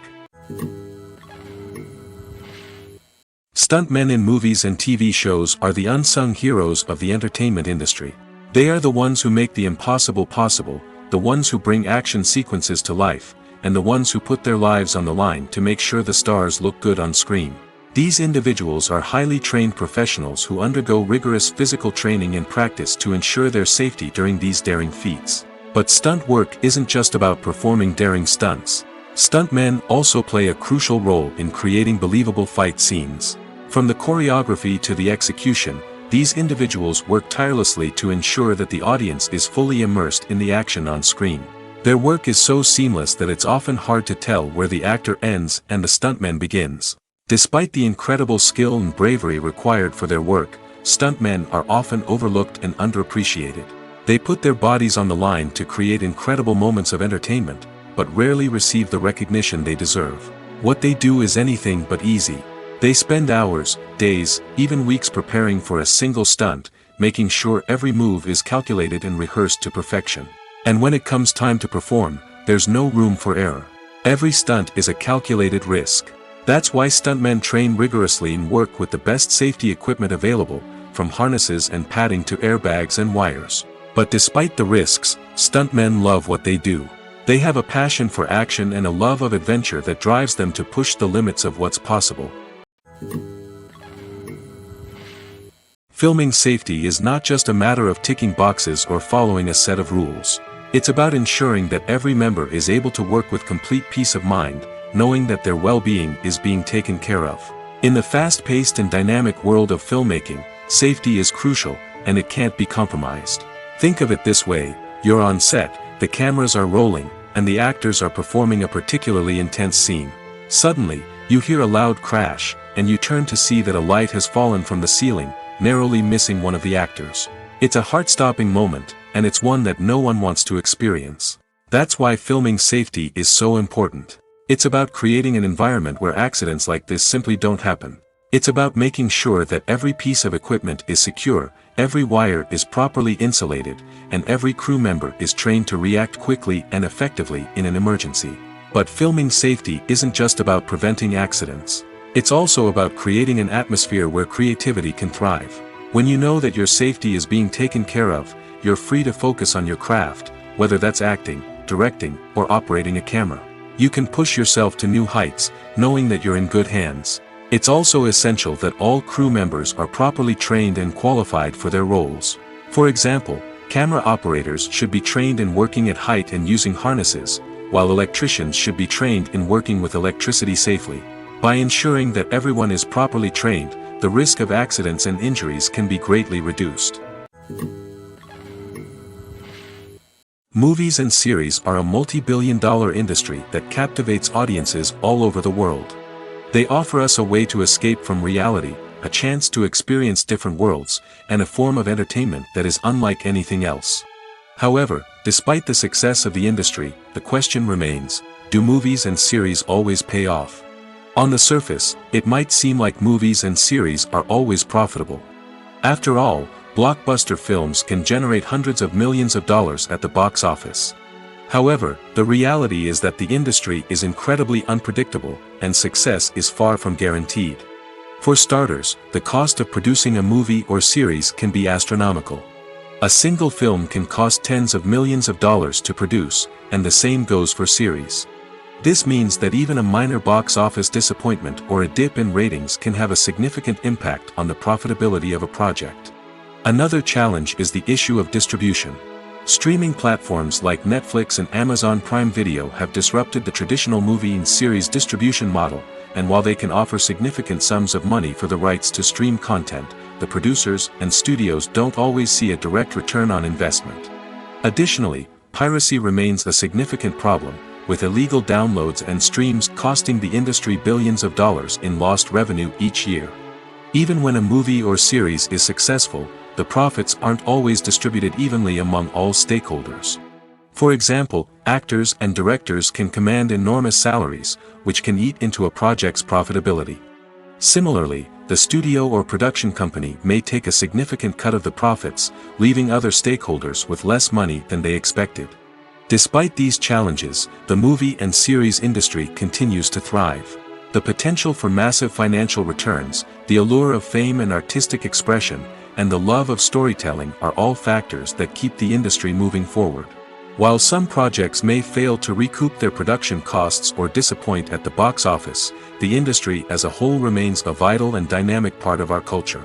Stuntmen in movies and TV shows are the unsung heroes of the entertainment industry. They are the ones who make the impossible possible, the ones who bring action sequences to life, and the ones who put their lives on the line to make sure the stars look good on screen. These individuals are highly trained professionals who undergo rigorous physical training and practice to ensure their safety during these daring feats. But stunt work isn't just about performing daring stunts. Stuntmen also play a crucial role in creating believable fight scenes. From the choreography to the execution, these individuals work tirelessly to ensure that the audience is fully immersed in the action on screen. Their work is so seamless that it's often hard to tell where the actor ends and the stuntman begins. Despite the incredible skill and bravery required for their work, stuntmen are often overlooked and underappreciated. They put their bodies on the line to create incredible moments of entertainment, but rarely receive the recognition they deserve. What they do is anything but easy. They spend hours, days, even weeks preparing for a single stunt, making sure every move is calculated and rehearsed to perfection. And when it comes time to perform, there's no room for error. Every stunt is a calculated risk. That's why stuntmen train rigorously and work with the best safety equipment available, from harnesses and padding to airbags and wires. But despite the risks, stuntmen love what they do. They have a passion for action and a love of adventure that drives them to push the limits of what's possible. Filming safety is not just a matter of ticking boxes or following a set of rules. It's about ensuring that every member is able to work with complete peace of mind, knowing that their well-being is being taken care of. In the fast-paced and dynamic world of filmmaking, safety is crucial, and it can't be compromised. Think of it this way: you're on set, the cameras are rolling, and the actors are performing a particularly intense scene. Suddenly, you hear a loud crash, and you turn to see that a light has fallen from the ceiling, narrowly missing one of the actors. It's a heart-stopping moment, and it's one that no one wants to experience. That's why filming safety is so important. It's about creating an environment where accidents like this simply don't happen. It's about making sure that every piece of equipment is secure, every wire is properly insulated, and every crew member is trained to react quickly and effectively in an emergency. But filming safety isn't just about preventing accidents. It's also about creating an atmosphere where creativity can thrive. When you know that your safety is being taken care of, you're free to focus on your craft, whether that's acting, directing, or operating a camera. You can push yourself to new heights, knowing that you're in good hands. It's also essential that all crew members are properly trained and qualified for their roles. For example, camera operators should be trained in working at height and using harnesses, while electricians should be trained in working with electricity safely. By ensuring that everyone is properly trained, the risk of accidents and injuries can be greatly reduced. Movies and series are a multi-billion-dollar industry that captivates audiences all over the world. They offer us a way to escape from reality, a chance to experience different worlds, and a form of entertainment that is unlike anything else. However, despite the success of the industry, the question remains, do movies and series always pay off? On the surface, it might seem like movies and series are always profitable. After all, blockbuster films can generate hundreds of millions of dollars at the box office. However, the reality is that the industry is incredibly unpredictable, and success is far from guaranteed. For starters, the cost of producing a movie or series can be astronomical. A single film can cost tens of millions of dollars to produce, and the same goes for series. This means that even a minor box office disappointment or a dip in ratings can have a significant impact on the profitability of a project. Another challenge is the issue of distribution. Streaming platforms like Netflix and Amazon Prime Video have disrupted the traditional movie and series distribution model, and while they can offer significant sums of money for the rights to stream content, the producers and studios don't always see a direct return on investment. Additionally, piracy remains a significant problem, with illegal downloads and streams costing the industry billions of dollars in lost revenue each year. Even when a movie or series is successful, the profits aren't always distributed evenly among all stakeholders. For example, actors and directors can command enormous salaries, which can eat into a project's profitability. Similarly, the studio or production company may take a significant cut of the profits, leaving other stakeholders with less money than they expected. Despite these challenges, the movie and series industry continues to thrive. The potential for massive financial returns, the allure of fame and artistic expression, and the love of storytelling are all factors that keep the industry moving forward. While some projects may fail to recoup their production costs or disappoint at the box office, the industry as a whole remains a vital and dynamic part of our culture.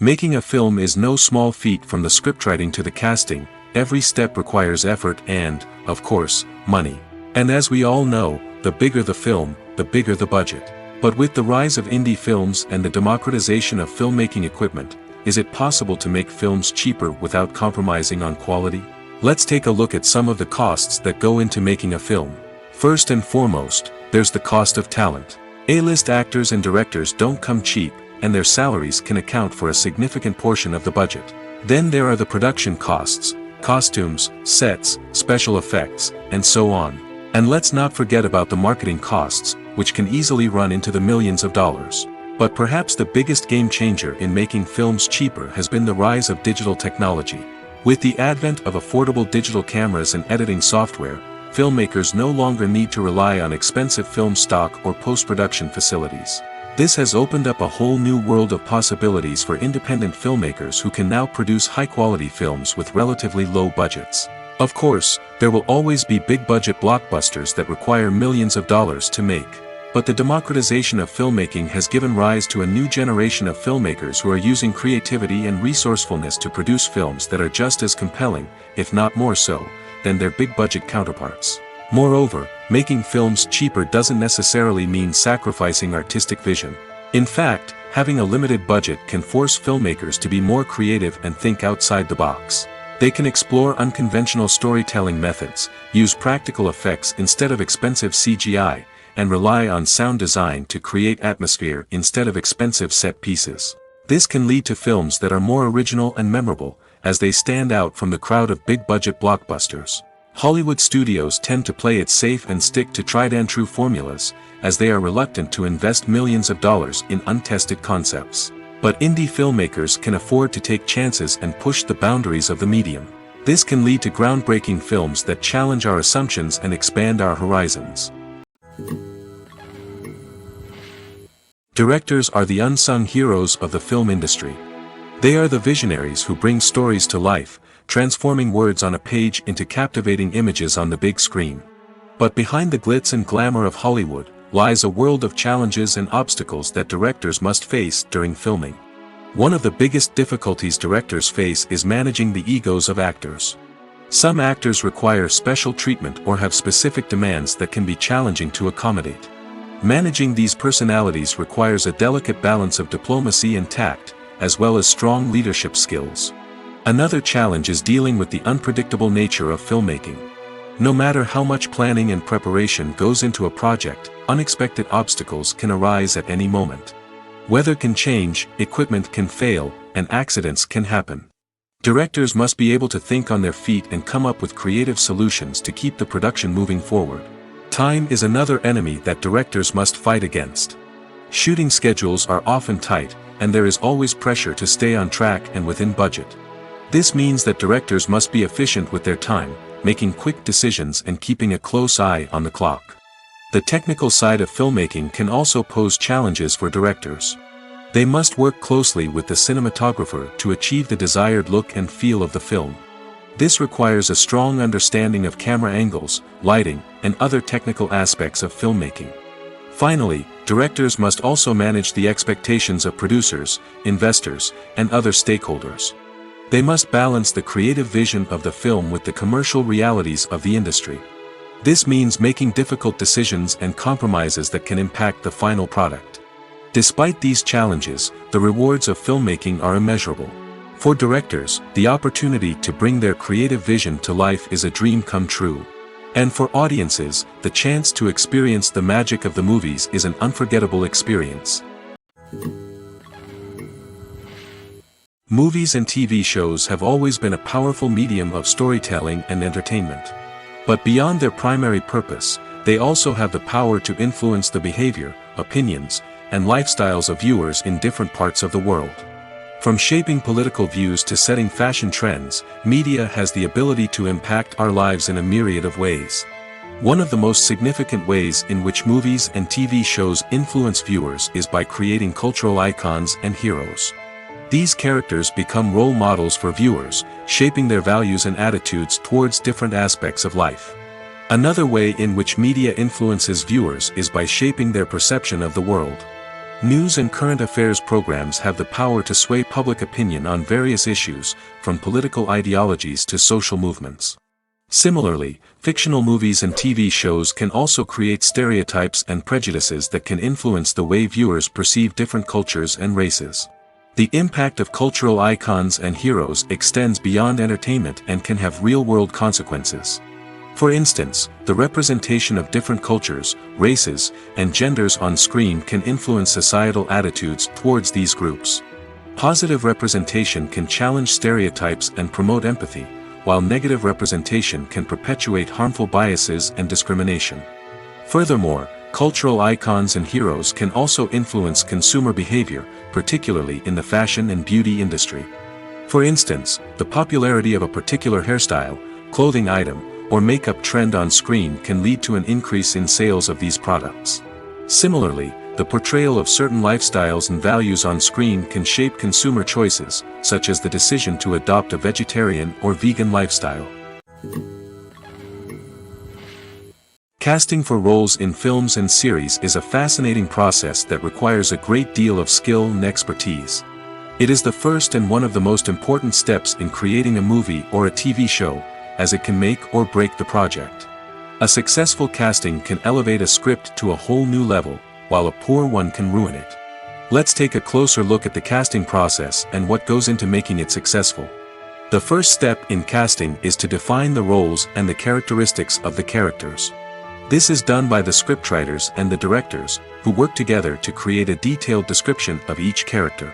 Making a film is no small feat. From the scriptwriting to the casting, every step requires effort and, of course, money. And as we all know, the bigger the film, the bigger the budget. But with the rise of indie films and the democratization of filmmaking equipment, is it possible to make films cheaper without compromising on quality? Let's take a look at some of the costs that go into making a film. First and foremost, there's the cost of talent. A-list actors and directors don't come cheap, and their salaries can account for a significant portion of the budget. Then there are the production costs, costumes, sets, special effects, and so on. And let's not forget about the marketing costs, which can easily run into the millions of dollars. But perhaps the biggest game changer in making films cheaper has been the rise of digital technology. With the advent of affordable digital cameras and editing software, filmmakers no longer need to rely on expensive film stock or post-production facilities. This has opened up a whole new world of possibilities for independent filmmakers who can now produce high-quality films with relatively low budgets. Of course, there will always be big-budget blockbusters that require millions of dollars to make. But the democratization of filmmaking has given rise to a new generation of filmmakers who are using creativity and resourcefulness to produce films that are just as compelling, if not more so, than their big-budget counterparts. Moreover, making films cheaper doesn't necessarily mean sacrificing artistic vision. In fact, having a limited budget can force filmmakers to be more creative and think outside the box. They can explore unconventional storytelling methods, use practical effects instead of expensive CGI, and rely on sound design to create atmosphere instead of expensive set pieces. This can lead to films that are more original and memorable, as they stand out from the crowd of big-budget blockbusters. Hollywood studios tend to play it safe and stick to tried-and-true formulas, as they are reluctant to invest millions of dollars in untested concepts. But indie filmmakers can afford to take chances and push the boundaries of the medium. This can lead to groundbreaking films that challenge our assumptions and expand our horizons. Directors are the unsung heroes of the film industry. They are the visionaries who bring stories to life, transforming words on a page into captivating images on the big screen. But behind the glitz and glamour of Hollywood, lies a world of challenges and obstacles that directors must face during filming. One of the biggest difficulties directors face is managing the egos of actors. Some actors require special treatment or have specific demands that can be challenging to accommodate. Managing these personalities requires a delicate balance of diplomacy and tact, as well as strong leadership skills. Another challenge is dealing with the unpredictable nature of filmmaking. No matter how much planning and preparation goes into a project, unexpected obstacles can arise at any moment. Weather can change, equipment can fail, and accidents can happen. Directors must be able to think on their feet and come up with creative solutions to keep the production moving forward. Time is another enemy that directors must fight against. Shooting schedules are often tight, and there is always pressure to stay on track and within budget. This means that directors must be efficient with their time, making quick decisions and keeping a close eye on the clock. The technical side of filmmaking can also pose challenges for directors. They must work closely with the cinematographer to achieve the desired look and feel of the film. This requires a strong understanding of camera angles, lighting, and other technical aspects of filmmaking. Finally, directors must also manage the expectations of producers, investors, and other stakeholders. They must balance the creative vision of the film with the commercial realities of the industry. This means making difficult decisions and compromises that can impact the final product. Despite these challenges, the rewards of filmmaking are immeasurable. For directors, the opportunity to bring their creative vision to life is a dream come true. And for audiences, the chance to experience the magic of the movies is an unforgettable experience. Movies and TV shows have always been a powerful medium of storytelling and entertainment. But beyond their primary purpose, they also have the power to influence the behavior, opinions, and lifestyles of viewers in different parts of the world. From shaping political views to setting fashion trends, media has the ability to impact our lives in a myriad of ways. One of the most significant ways in which movies and TV shows influence viewers is by creating cultural icons and heroes. These characters become role models for viewers, shaping their values and attitudes towards different aspects of life. Another way in which media influences viewers is by shaping their perception of the world. News and current affairs programs have the power to sway public opinion on various issues, from political ideologies to social movements. Similarly, fictional movies and TV shows can also create stereotypes and prejudices that can influence the way viewers perceive different cultures and races. The impact of cultural icons and heroes extends beyond entertainment and can have real-world consequences. For instance, the representation of different cultures, races, and genders on screen can influence societal attitudes towards these groups. Positive representation can challenge stereotypes and promote empathy, while negative representation can perpetuate harmful biases and discrimination. Furthermore, cultural icons and heroes can also influence consumer behavior, particularly in the fashion and beauty industry. For instance, the popularity of a particular hairstyle, clothing item, or makeup trend on screen can lead to an increase in sales of these products. Similarly, the portrayal of certain lifestyles and values on screen can shape consumer choices, such as the decision to adopt a vegetarian or vegan lifestyle. Casting for roles in films and series is a fascinating process that requires a great deal of skill and expertise. It is the first and one of the most important steps in creating a movie or a TV show, as it can make or break the project. A successful casting can elevate a script to a whole new level, while a poor one can ruin it. Let's take a closer look at the casting process and what goes into making it successful. The first step in casting is to define the roles and the characteristics of the characters. This is done by the scriptwriters and the directors, who work together to create a detailed description of each character.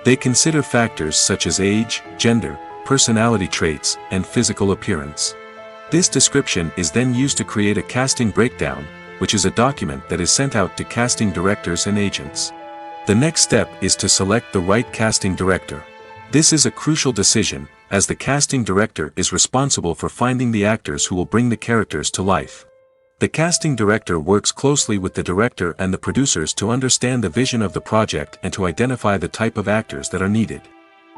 They consider factors such as age, gender, personality traits, and physical appearance. This description is then used to create a casting breakdown, which is a document that is sent out to casting directors and agents. The next step is to select the right casting director. This is a crucial decision, as the casting director is responsible for finding the actors who will bring the characters to life. The casting director works closely with the director and the producers to understand the vision of the project and to identify the type of actors that are needed.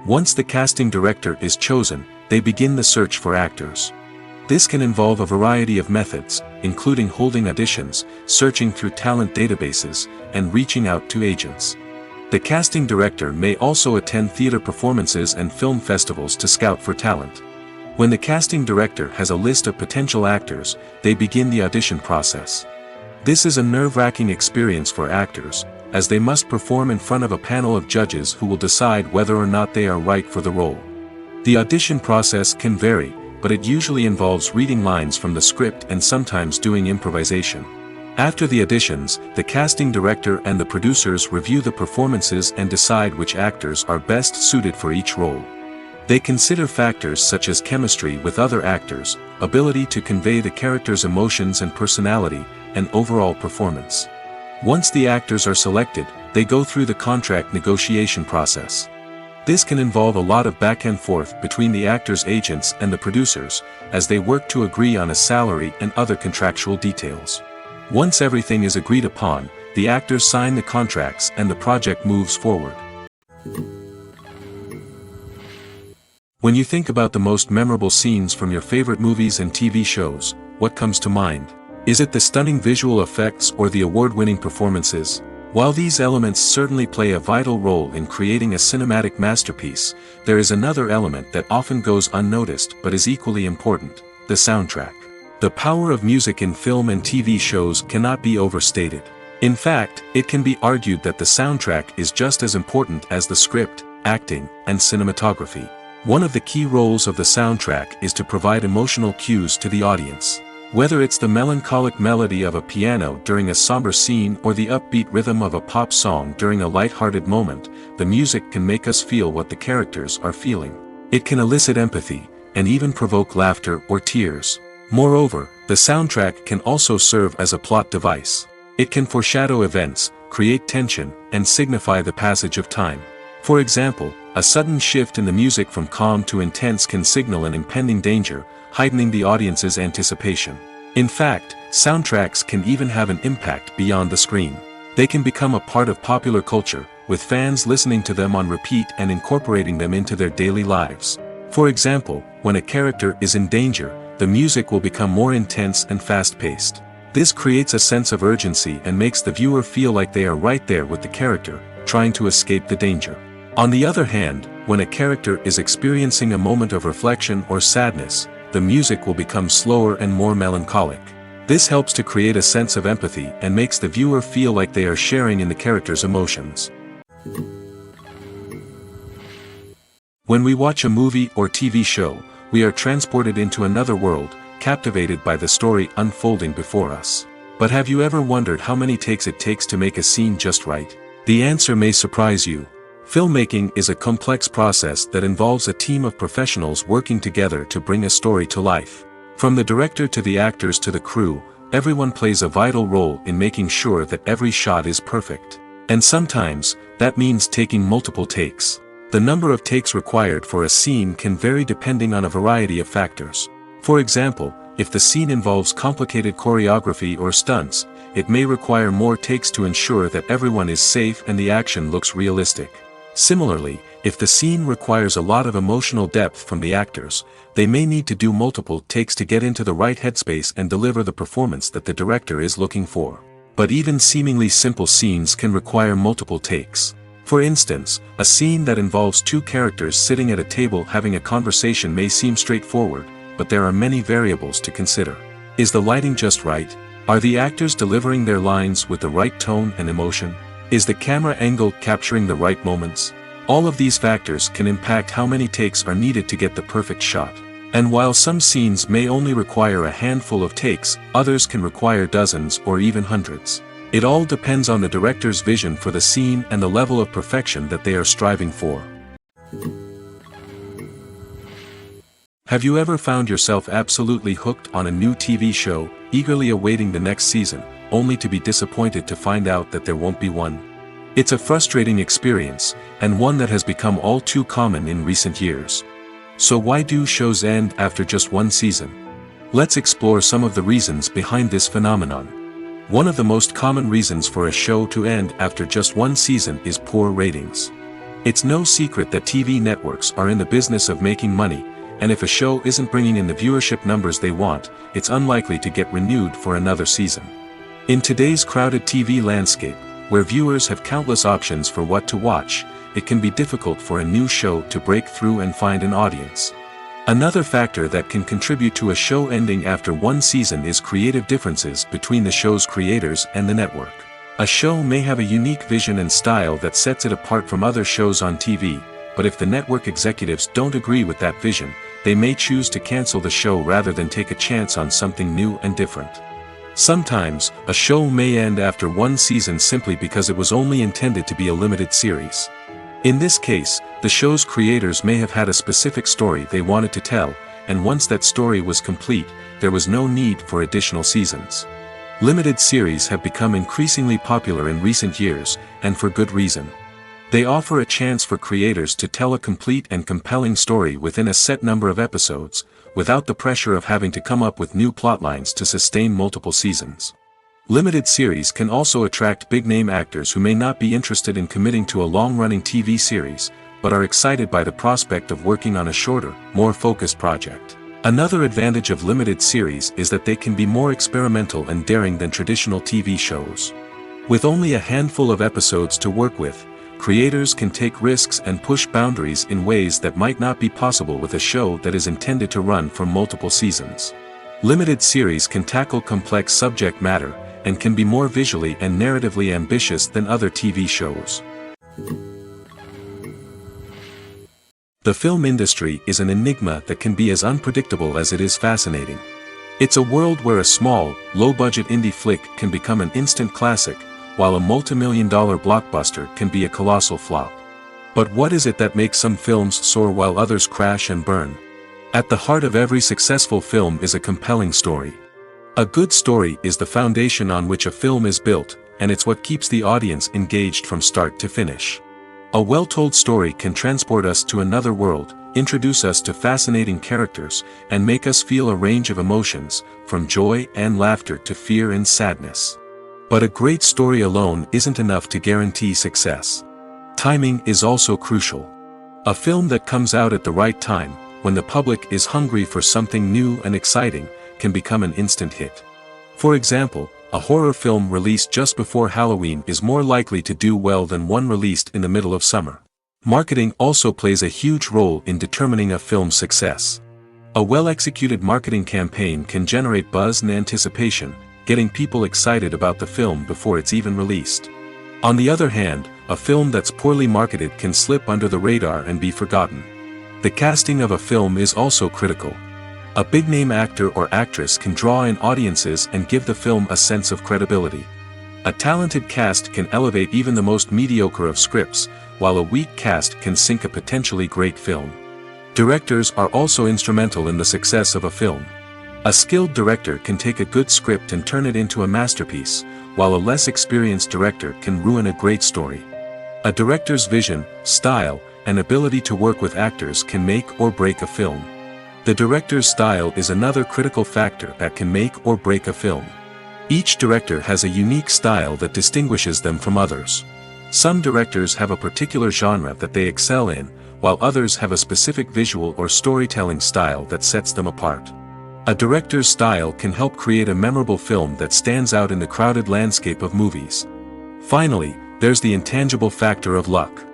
Once the casting director is chosen, they begin the search for actors. This can involve a variety of methods, including holding auditions, searching through talent databases, and reaching out to agents. The casting director may also attend theater performances and film festivals to scout for talent. When the casting director has a list of potential actors, they begin the audition process. This is a nerve-wracking experience for actors, as they must perform in front of a panel of judges who will decide whether or not they are right for the role. The audition process can vary, but it usually involves reading lines from the script and sometimes doing improvisation. After the auditions, the casting director and the producers review the performances and decide which actors are best suited for each role. They consider factors such as chemistry with other actors, ability to convey the character's emotions and personality, and overall performance. Once the actors are selected, they go through the contract negotiation process. This can involve a lot of back and forth between the actors' agents and the producers, as they work to agree on a salary and other contractual details. Once everything is agreed upon, the actors sign the contracts and the project moves forward. When you think about the most memorable scenes from your favorite movies and TV shows, what comes to mind? Is it the stunning visual effects or the award-winning performances? While these elements certainly play a vital role in creating a cinematic masterpiece, there is another element that often goes unnoticed but is equally important: the soundtrack. The power of music in film and TV shows cannot be overstated. In fact, it can be argued that the soundtrack is just as important as the script, acting, and cinematography. One of the key roles of the soundtrack is to provide emotional cues to the audience. Whether it's the melancholic melody of a piano during a somber scene or the upbeat rhythm of a pop song during a light-hearted moment, the music can make us feel what the characters are feeling. It can elicit empathy, and even provoke laughter or tears. Moreover, the soundtrack can also serve as a plot device. It can foreshadow events, create tension, and signify the passage of time. For example, a sudden shift in the music from calm to intense can signal an impending danger, heightening the audience's anticipation. In fact, soundtracks can even have an impact beyond the screen. They can become a part of popular culture, with fans listening to them on repeat and incorporating them into their daily lives. For example, when a character is in danger, the music will become more intense and fast-paced. This creates a sense of urgency and makes the viewer feel like they are right there with the character, trying to escape the danger. On the other hand, when a character is experiencing a moment of reflection or sadness, the music will become slower and more melancholic. This helps to create a sense of empathy and makes the viewer feel like they are sharing in the character's emotions. When we watch a movie or TV show, we are transported into another world, captivated by the story unfolding before us. But have you ever wondered how many takes it takes to make a scene just right? The answer may surprise you. Filmmaking is a complex process that involves a team of professionals working together to bring a story to life. From the director to the actors to the crew, everyone plays a vital role in making sure that every shot is perfect. And sometimes, that means taking multiple takes. The number of takes required for a scene can vary depending on a variety of factors. For example, if the scene involves complicated choreography or stunts, it may require more takes to ensure that everyone is safe and the action looks realistic. Similarly, if the scene requires a lot of emotional depth from the actors, they may need to do multiple takes to get into the right headspace and deliver the performance that the director is looking for. But even seemingly simple scenes can require multiple takes. For instance, a scene that involves two characters sitting at a table having a conversation may seem straightforward, but there are many variables to consider. Is the lighting just right? Are the actors delivering their lines with the right tone and emotion? Is the camera angle capturing the right moments? All of these factors can impact how many takes are needed to get the perfect shot. And while some scenes may only require a handful of takes, others can require dozens or even hundreds. It all depends on the director's vision for the scene and the level of perfection that they are striving for. Have you ever found yourself absolutely hooked on a new TV show, eagerly awaiting the next season, only to be disappointed to find out that there won't be one? It's a frustrating experience, and one that has become all too common in recent years. So why do shows end after just one season? Let's explore some of the reasons behind this phenomenon. One of the most common reasons for a show to end after just one season is poor ratings. It's no secret that TV networks are in the business of making money, and if a show isn't bringing in the viewership numbers they want, it's unlikely to get renewed for another season. In today's crowded TV landscape, where viewers have countless options for what to watch, it can be difficult for a new show to break through and find an audience. Another factor that can contribute to a show ending after one season is creative differences between the show's creators and the network. A show may have a unique vision and style that sets it apart from other shows on TV, but if the network executives don't agree with that vision, they may choose to cancel the show rather than take a chance on something new and different. Sometimes, a show may end after one season simply because it was only intended to be a limited series. In this case, the show's creators may have had a specific story they wanted to tell, and once that story was complete, there was no need for additional seasons. Limited series have become increasingly popular in recent years, and for good reason. They offer a chance for creators to tell a complete and compelling story within a set number of episodes, without the pressure of having to come up with new plotlines to sustain multiple seasons. Limited series can also attract big-name actors who may not be interested in committing to a long-running TV series, but are excited by the prospect of working on a shorter, more focused project. Another advantage of limited series is that they can be more experimental and daring than traditional TV shows. With only a handful of episodes to work with, creators can take risks and push boundaries in ways that might not be possible with a show that is intended to run for multiple seasons. Limited series can tackle complex subject matter, and can be more visually and narratively ambitious than other TV shows. The film industry is an enigma that can be as unpredictable as it is fascinating. It's a world where a small, low-budget indie flick can become an instant classic, while a multi-million-dollar blockbuster can be a colossal flop. But what is it that makes some films soar while others crash and burn? At the heart of every successful film is a compelling story. A good story is the foundation on which a film is built, and it's what keeps the audience engaged from start to finish. A well-told story can transport us to another world, introduce us to fascinating characters, and make us feel a range of emotions, from joy and laughter to fear and sadness. But a great story alone isn't enough to guarantee success. Timing is also crucial. A film that comes out at the right time, when the public is hungry for something new and exciting, can become an instant hit. For example, a horror film released just before Halloween is more likely to do well than one released in the middle of summer. Marketing also plays a huge role in determining a film's success. A well-executed marketing campaign can generate buzz and anticipation, getting people excited about the film before it's even released. On the other hand, a film that's poorly marketed can slip under the radar and be forgotten. The casting of a film is also critical. A big-name actor or actress can draw in audiences and give the film a sense of credibility. A talented cast can elevate even the most mediocre of scripts, while a weak cast can sink a potentially great film. Directors are also instrumental in the success of a film. A skilled director can take a good script and turn it into a masterpiece, while a less experienced director can ruin a great story. A director's vision, style, and ability to work with actors can make or break a film. The director's style is another critical factor that can make or break a film. Each director has a unique style that distinguishes them from others. Some directors have a particular genre that they excel in, while others have a specific visual or storytelling style that sets them apart. A director's style can help create a memorable film that stands out in the crowded landscape of movies. Finally, there's the intangible factor of luck.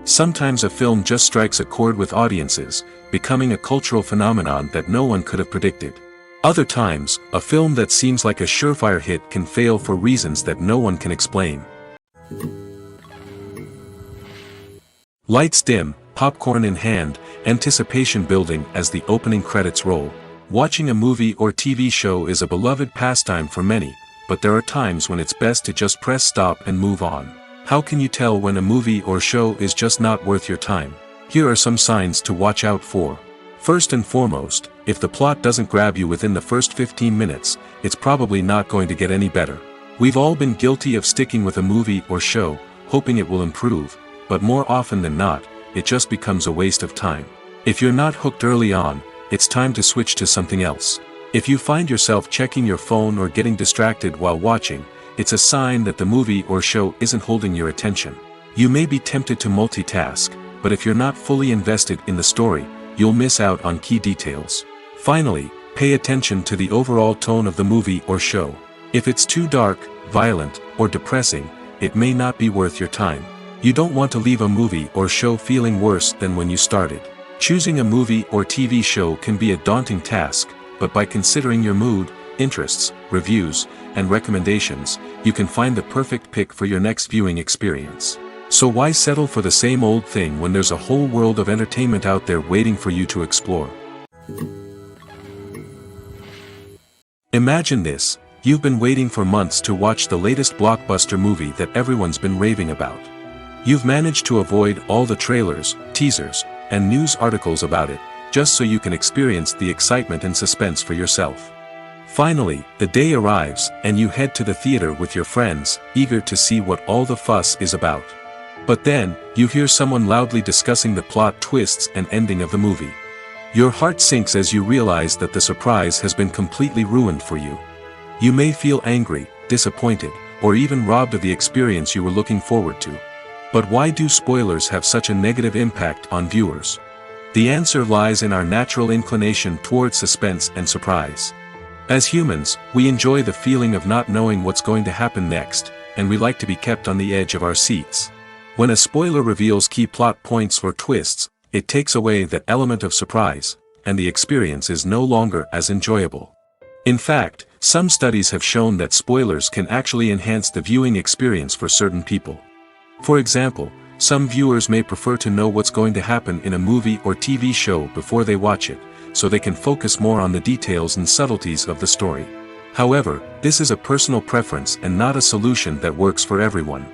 Sometimes a film just strikes a chord with audiences, becoming a cultural phenomenon that no one could have predicted. Other times, a film that seems like a surefire hit can fail for reasons that no one can explain. Lights dim, popcorn in hand, anticipation building as the opening credits roll. Watching a movie or TV show is a beloved pastime for many, but there are times when it's best to just press stop and move on. How can you tell when a movie or show is just not worth your time? Here are some signs to watch out for. First and foremost, if the plot doesn't grab you within the first 15 minutes, it's probably not going to get any better. We've all been guilty of sticking with a movie or show, hoping it will improve, but more often than not, it just becomes a waste of time. If you're not hooked early on, it's time to switch to something else. If you find yourself checking your phone or getting distracted while watching, it's a sign that the movie or show isn't holding your attention. You may be tempted to multitask, but if you're not fully invested in the story, you'll miss out on key details. Finally, pay attention to the overall tone of the movie or show. If it's too dark, violent, or depressing, it may not be worth your time. You don't want to leave a movie or show feeling worse than when you started. Choosing a movie or TV show can be a daunting task, but by considering your mood, interests, reviews, and recommendations, you can find the perfect pick for your next viewing experience. So why settle for the same old thing when there's a whole world of entertainment out there waiting for you to explore? Imagine this: you've been waiting for months to watch the latest blockbuster movie that everyone's been raving about. You've managed to avoid all the trailers, teasers, and news articles about it, just so you can experience the excitement and suspense for yourself. Finally, the day arrives, and you head to the theater with your friends, eager to see what all the fuss is about. But then, you hear someone loudly discussing the plot twists and ending of the movie. Your heart sinks as you realize that the surprise has been completely ruined for you. You may feel angry, disappointed, or even robbed of the experience you were looking forward to. But why do spoilers have such a negative impact on viewers? The answer lies in our natural inclination towards suspense and surprise. As humans, we enjoy the feeling of not knowing what's going to happen next, and we like to be kept on the edge of our seats. When a spoiler reveals key plot points or twists, it takes away that element of surprise, and the experience is no longer as enjoyable. In fact, some studies have shown that spoilers can actually enhance the viewing experience for certain people. For example, some viewers may prefer to know what's going to happen in a movie or TV show before they watch it, so they can focus more on the details and subtleties of the story. However, this is a personal preference and not a solution that works for everyone.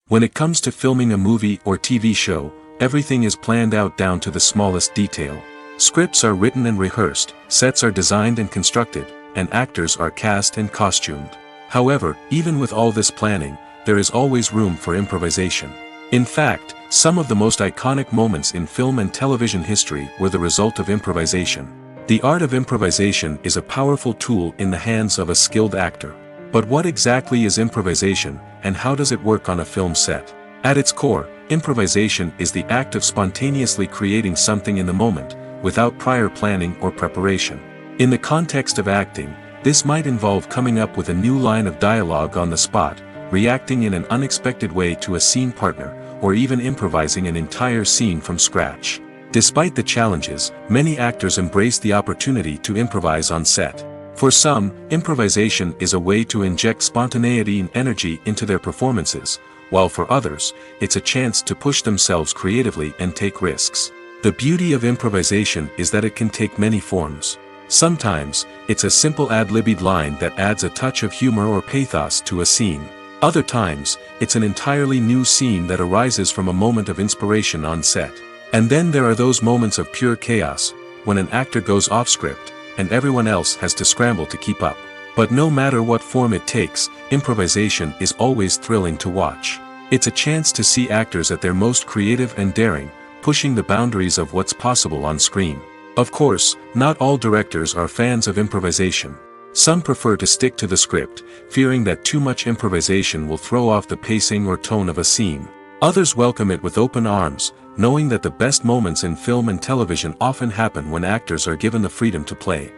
When it comes to filming a movie or TV show, everything is planned out down to the smallest detail. Scripts are written and rehearsed, sets are designed and constructed, and actors are cast and costumed. However, even with all this planning, there is always room for improvisation. In fact, some of the most iconic moments in film and television history were the result of improvisation. The art of improvisation is a powerful tool in the hands of a skilled actor. But what exactly is improvisation, and how does it work on a film set? At its core, improvisation is the act of spontaneously creating something in the moment, without prior planning or preparation. In the context of acting, this might involve coming up with a new line of dialogue on the spot, reacting in an unexpected way to a scene partner, or even improvising an entire scene from scratch. Despite the challenges, many actors embrace the opportunity to improvise on set. For some, improvisation is a way to inject spontaneity and energy into their performances, while for others, it's a chance to push themselves creatively and take risks. The beauty of improvisation is that it can take many forms. Sometimes, it's a simple ad-libbed line that adds a touch of humor or pathos to a scene. Other times, it's an entirely new scene that arises from a moment of inspiration on set. And then there are those moments of pure chaos, when an actor goes off script, and everyone else has to scramble to keep up. But no matter what form it takes, improvisation is always thrilling to watch. It's a chance to see actors at their most creative and daring, pushing the boundaries of what's possible on screen. Of course, not all directors are fans of improvisation. Some prefer to stick to the script, fearing that too much improvisation will throw off the pacing or tone of a scene. Others welcome it with open arms, knowing that the best moments in film and television often happen when actors are given the freedom to play.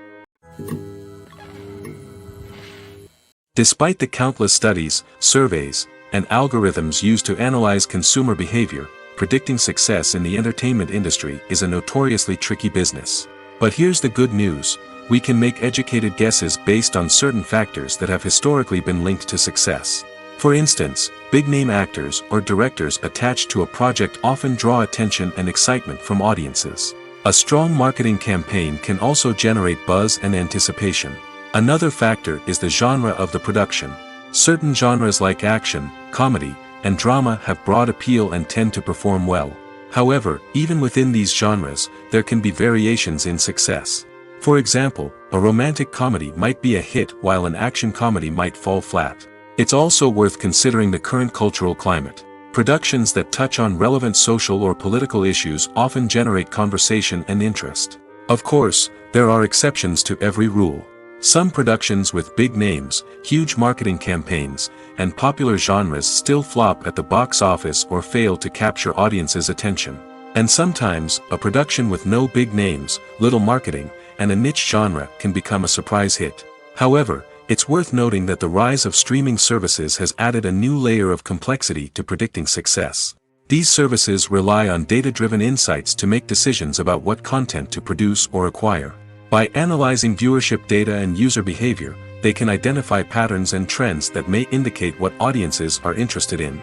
Despite the countless studies, surveys, and algorithms used to analyze consumer behavior, predicting success in the entertainment industry is a notoriously tricky business. But here's the good news: we can make educated guesses based on certain factors that have historically been linked to success. For instance, big-name actors or directors attached to a project often draw attention and excitement from audiences. A strong marketing campaign can also generate buzz and anticipation. Another factor is the genre of the production. Certain genres like action, comedy, and drama have broad appeal and tend to perform well. However, even within these genres, there can be variations in success. For example, a romantic comedy might be a hit while an action comedy might fall flat. It's also worth considering the current cultural climate. Productions that touch on relevant social or political issues often generate conversation and interest. Of course, there are exceptions to every rule. Some productions with big names, huge marketing campaigns, and popular genres still flop at the box office or fail to capture audiences' attention. And sometimes, a production with no big names, little marketing, and a niche genre can become a surprise hit. However, it's worth noting that the rise of streaming services has added a new layer of complexity to predicting success. These services rely on data-driven insights to make decisions about what content to produce or acquire. By analyzing viewership data and user behavior, they can identify patterns and trends that may indicate what audiences are interested in.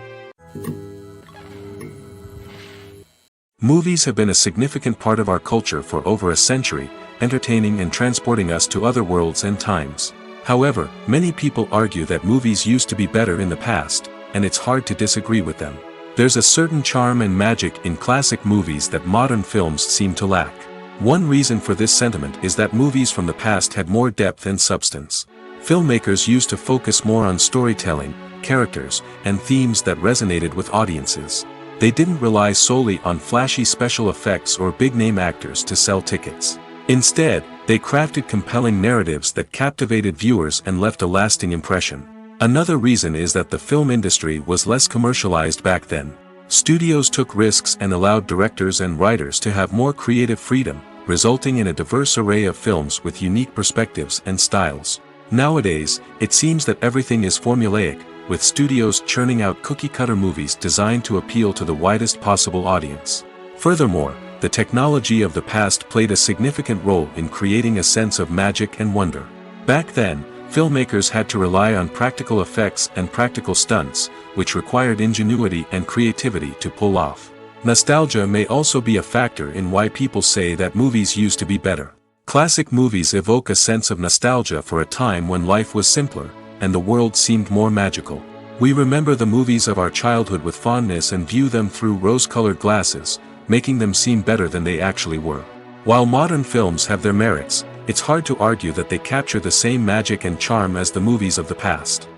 Movies have been a significant part of our culture for over a century, entertaining and transporting us to other worlds and times. However, many people argue that movies used to be better in the past, and it's hard to disagree with them. There's a certain charm and magic in classic movies that modern films seem to lack. One reason for this sentiment is that movies from the past had more depth and substance. Filmmakers used to focus more on storytelling, characters, and themes that resonated with audiences. They didn't rely solely on flashy special effects or big-name actors to sell tickets. Instead, they crafted compelling narratives that captivated viewers and left a lasting impression. Another reason is that the film industry was less commercialized back then. Studios took risks and allowed directors and writers to have more creative freedom, resulting in a diverse array of films with unique perspectives and styles. Nowadays, it seems that everything is formulaic, with studios churning out cookie-cutter movies designed to appeal to the widest possible audience. Furthermore, the technology of the past played a significant role in creating a sense of magic and wonder. Back then, filmmakers had to rely on practical effects and practical stunts, which required ingenuity and creativity to pull off. Nostalgia may also be a factor in why people say that movies used to be better. Classic movies evoke a sense of nostalgia for a time when life was simpler, and the world seemed more magical. We remember the movies of our childhood with fondness and view them through rose-colored glasses, making them seem better than they actually were. While modern films have their merits, it's hard to argue that they capture the same magic and charm as the movies of the past.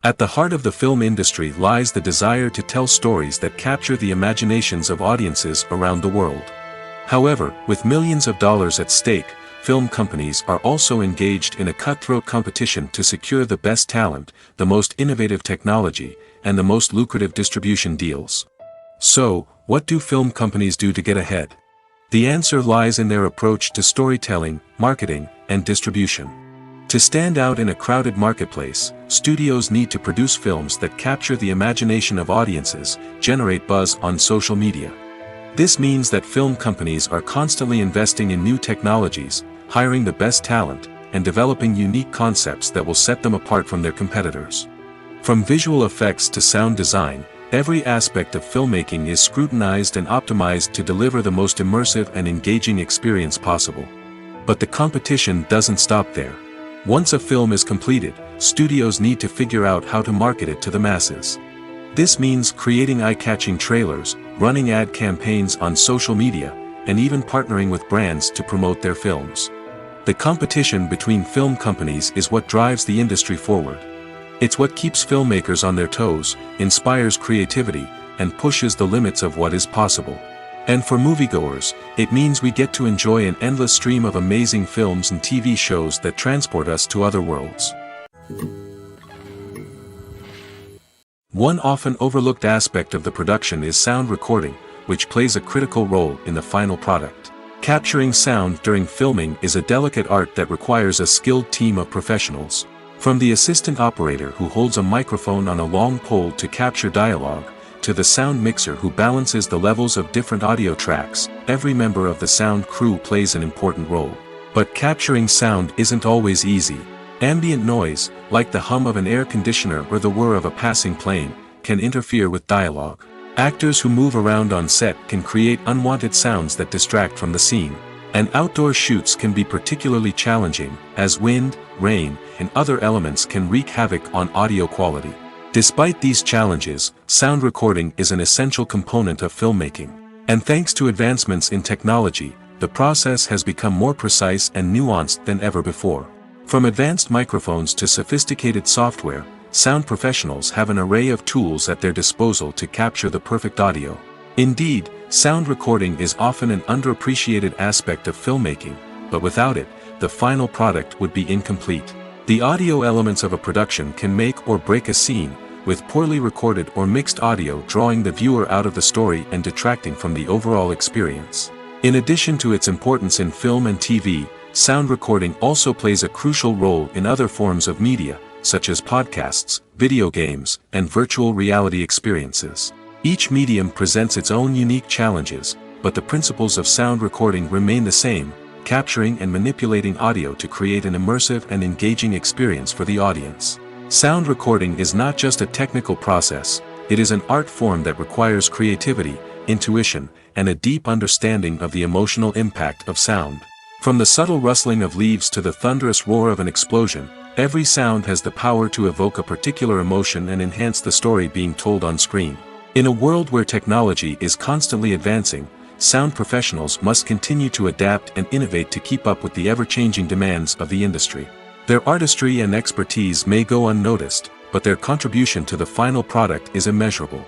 At the heart of the film industry lies the desire to tell stories that capture the imaginations of audiences around the world. However, with millions of dollars at stake, film companies are also engaged in a cutthroat competition to secure the best talent, the most innovative technology, and the most lucrative distribution deals. So, what do film companies do to get ahead? The answer lies in their approach to storytelling, marketing, and distribution. To stand out in a crowded marketplace, studios need to produce films that capture the imagination of audiences, generate buzz on social media. This means that film companies are constantly investing in new technologies, hiring the best talent, and developing unique concepts that will set them apart from their competitors. From visual effects to sound design, every aspect of filmmaking is scrutinized and optimized to deliver the most immersive and engaging experience possible. But the competition doesn't stop there. Once a film is completed, studios need to figure out how to market it to the masses. This means creating eye-catching trailers, running ad campaigns on social media, and even partnering with brands to promote their films. The competition between film companies is what drives the industry forward. It's what keeps filmmakers on their toes, inspires creativity, and pushes the limits of what is possible. And for moviegoers, it means we get to enjoy an endless stream of amazing films and TV shows that transport us to other worlds. One often overlooked aspect of the production is sound recording, which plays a critical role in the final product. Capturing sound during filming is a delicate art that requires a skilled team of professionals. From the assistant operator who holds a microphone on a long pole to capture dialogue, to the sound mixer who balances the levels of different audio tracks, every member of the sound crew plays an important role. But capturing sound isn't always easy. Ambient noise, like the hum of an air conditioner or the whir of a passing plane, can interfere with dialogue. Actors who move around on set can create unwanted sounds that distract from the scene. And outdoor shoots can be particularly challenging, as wind, rain, and other elements can wreak havoc on audio quality. Despite these challenges, sound recording is an essential component of filmmaking. And thanks to advancements in technology, the process has become more precise and nuanced than ever before. From advanced microphones to sophisticated software, sound professionals have an array of tools at their disposal to capture the perfect audio. Indeed, Sound recording is often an underappreciated aspect of filmmaking, but without it, the final product would be incomplete. The audio elements of a production can make or break a scene, with poorly recorded or mixed audio drawing the viewer out of the story and detracting from the overall experience. In addition to its importance in film and TV, sound recording also plays a crucial role in other forms of media, such as podcasts, video games, and virtual reality experiences. Each medium presents its own unique challenges, but the principles of sound recording remain the same, capturing and manipulating audio to create an immersive and engaging experience for the audience. Sound recording is not just a technical process, it is an art form that requires creativity, intuition, and a deep understanding of the emotional impact of sound. From the subtle rustling of leaves to the thunderous roar of an explosion, every sound has the power to evoke a particular emotion and enhance the story being told on screen. In a world where technology is constantly advancing, sound professionals must continue to adapt and innovate to keep up with the ever-changing demands of the industry. Their artistry and expertise may go unnoticed, but their contribution to the final product is immeasurable.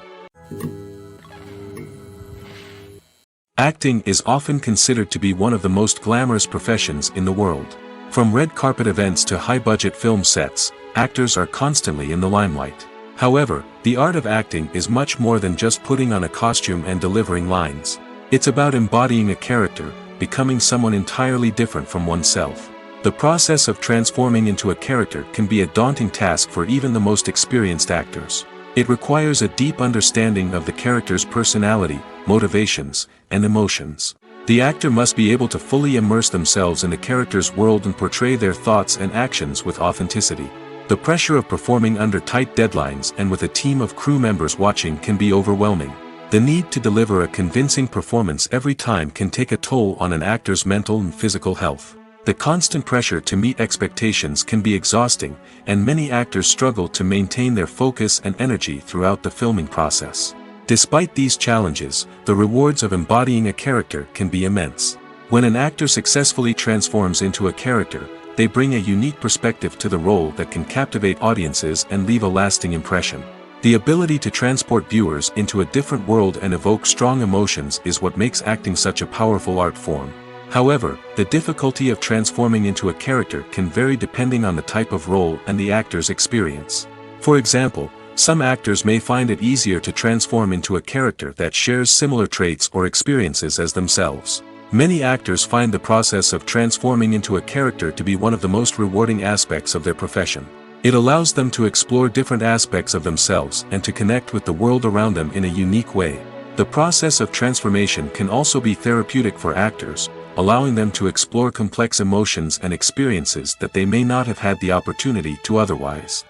Acting is often considered to be one of the most glamorous professions in the world. From red carpet events to high-budget film sets, actors are constantly in the limelight. However, the art of acting is much more than just putting on a costume and delivering lines. It's about embodying a character, becoming someone entirely different from oneself. The process of transforming into a character can be a daunting task for even the most experienced actors. It requires a deep understanding of the character's personality, motivations, and emotions. The actor must be able to fully immerse themselves in the character's world and portray their thoughts and actions with authenticity. The pressure of performing under tight deadlines and with a team of crew members watching can be overwhelming. The need to deliver a convincing performance every time can take a toll on an actor's mental and physical health. The constant pressure to meet expectations can be exhausting, and many actors struggle to maintain their focus and energy throughout the filming process. Despite these challenges, the rewards of embodying a character can be immense. When an actor successfully transforms into a character, they bring a unique perspective to the role that can captivate audiences and leave a lasting impression. The ability to transport viewers into a different world and evoke strong emotions is what makes acting such a powerful art form. However, the difficulty of transforming into a character can vary depending on the type of role and the actor's experience. For example, some actors may find it easier to transform into a character that shares similar traits or experiences as themselves. Many actors find the process of transforming into a character to be one of the most rewarding aspects of their profession. It allows them to explore different aspects of themselves and to connect with the world around them in a unique way. The process of transformation can also be therapeutic for actors, allowing them to explore complex emotions and experiences that they may not have had the opportunity to otherwise.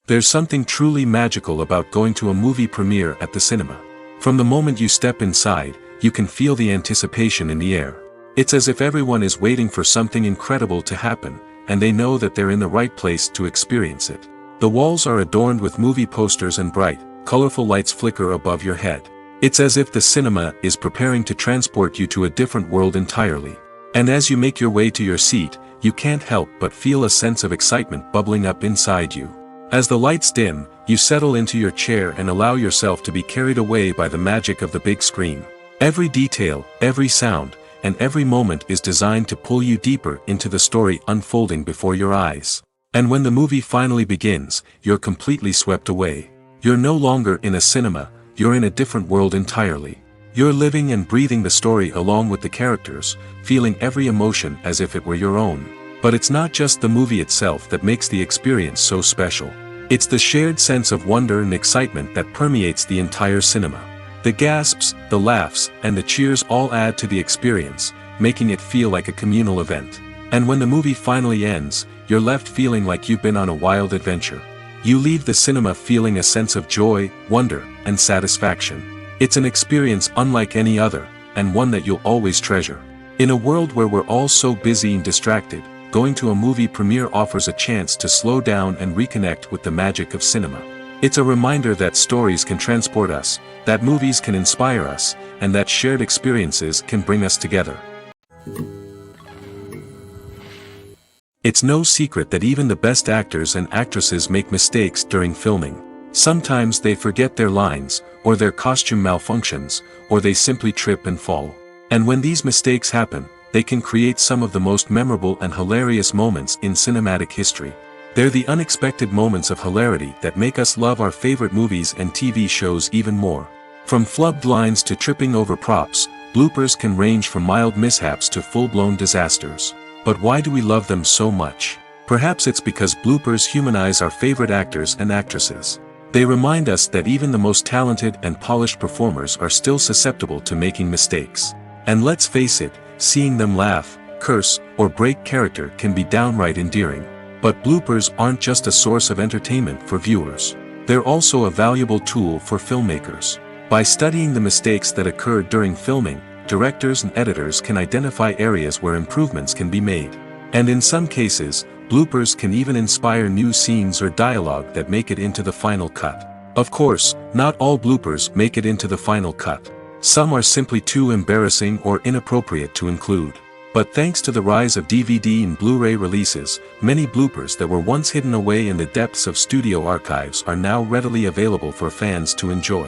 There's something truly magical about going to a movie premiere at the cinema. From the moment you step inside, you can feel the anticipation in the air. It's as if everyone is waiting for something incredible to happen, and they know that they're in the right place to experience it. The walls are adorned with movie posters and bright, colorful lights flicker above your head. It's as if the cinema is preparing to transport you to a different world entirely. And as you make your way to your seat, you can't help but feel a sense of excitement bubbling up inside you. As the lights dim, you settle into your chair and allow yourself to be carried away by the magic of the big screen. Every detail, every sound, and every moment is designed to pull you deeper into the story unfolding before your eyes. And when the movie finally begins, you're completely swept away. You're no longer in a cinema, you're in a different world entirely. You're living and breathing the story along with the characters, feeling every emotion as if it were your own. But it's not just the movie itself that makes the experience so special. It's the shared sense of wonder and excitement that permeates the entire cinema. The gasps, the laughs, and the cheers all add to the experience, making it feel like a communal event. And when the movie finally ends, you're left feeling like you've been on a wild adventure. You leave the cinema feeling a sense of joy, wonder, and satisfaction. It's an experience unlike any other, and one that you'll always treasure. In a world where we're all so busy and distracted, going to a movie premiere offers a chance to slow down and reconnect with the magic of cinema. It's a reminder that stories can transport us, that movies can inspire us, and that shared experiences can bring us together. It's no secret that even the best actors and actresses make mistakes during filming. Sometimes they forget their lines, or their costume malfunctions, or they simply trip and fall. And when these mistakes happen, they can create some of the most memorable and hilarious moments in cinematic history. They're the unexpected moments of hilarity that make us love our favorite movies and TV shows even more. From flubbed lines to tripping over props, bloopers can range from mild mishaps to full-blown disasters. But why do we love them so much? Perhaps it's because bloopers humanize our favorite actors and actresses. They remind us that even the most talented and polished performers are still susceptible to making mistakes. And let's face it, seeing them laugh, curse, or break character can be downright endearing. But bloopers aren't just a source of entertainment for viewers. They're also a valuable tool for filmmakers. By studying the mistakes that occurred during filming, directors and editors can identify areas where improvements can be made. And in some cases, bloopers can even inspire new scenes or dialogue that make it into the final cut. Of course, not all bloopers make it into the final cut. Some are simply too embarrassing or inappropriate to include. But thanks to the rise of DVD and Blu-ray releases, many bloopers that were once hidden away in the depths of studio archives are now readily available for fans to enjoy.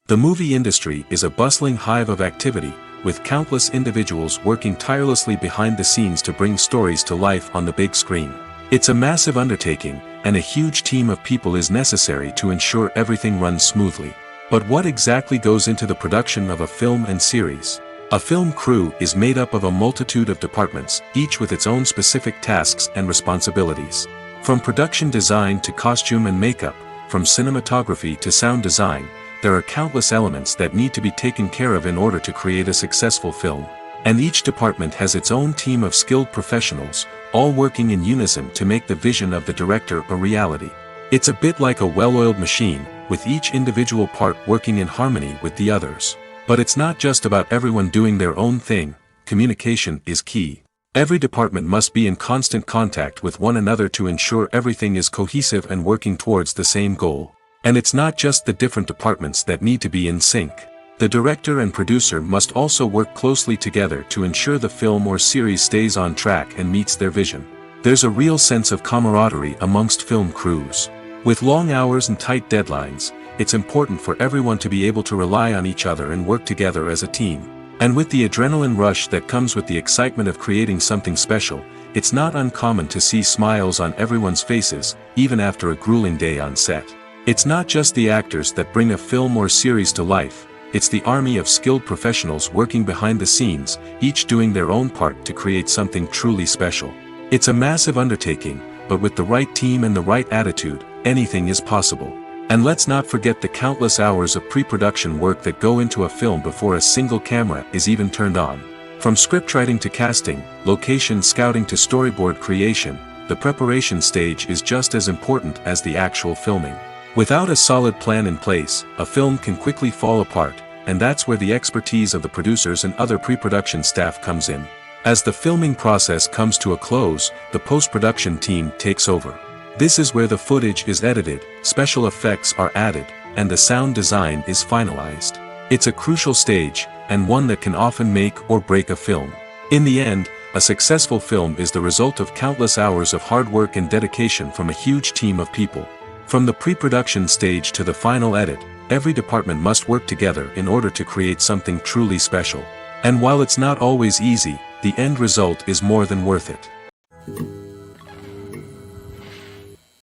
The movie industry is a bustling hive of activity, with countless individuals working tirelessly behind the scenes to bring stories to life on the big screen. It's a massive undertaking, and a huge team of people is necessary to ensure everything runs smoothly. But what exactly goes into the production of a film and series? A film crew is made up of a multitude of departments, each with its own specific tasks and responsibilities. From production design to costume and makeup, from cinematography to sound design, there are countless elements that need to be taken care of in order to create a successful film. And each department has its own team of skilled professionals, all working in unison to make the vision of the director a reality. It's a bit like a well-oiled machine, with each individual part working in harmony with the others. But it's not just about everyone doing their own thing. Communication is key. Every department must be in constant contact with one another to ensure everything is cohesive and working towards the same goal. And it's not just the different departments that need to be in sync. The director and producer must also work closely together to ensure the film or series stays on track and meets their vision. There's a real sense of camaraderie amongst film crews. With long hours and tight deadlines, it's important for everyone to be able to rely on each other and work together as a team. And with the adrenaline rush that comes with the excitement of creating something special, it's not uncommon to see smiles on everyone's faces, even after a grueling day on set. It's not just the actors that bring a film or series to life, it's the army of skilled professionals working behind the scenes, each doing their own part to create something truly special. It's a massive undertaking, but with the right team and the right attitude, anything is possible. And let's not forget the countless hours of pre-production work that go into a film before a single camera is even turned on. From scriptwriting to casting, location scouting to storyboard creation, the preparation stage is just as important as the actual filming. Without a solid plan in place, a film can quickly fall apart, and that's where the expertise of the producers and other pre-production staff comes in. As the filming process comes to a close, the post-production team takes over. This is where the footage is edited, special effects are added, and the sound design is finalized. It's a crucial stage, and one that can often make or break a film. In the end, a successful film is the result of countless hours of hard work and dedication from a huge team of people. From the pre-production stage to the final edit, every department must work together in order to create something truly special. And while it's not always easy, the end result is more than worth it.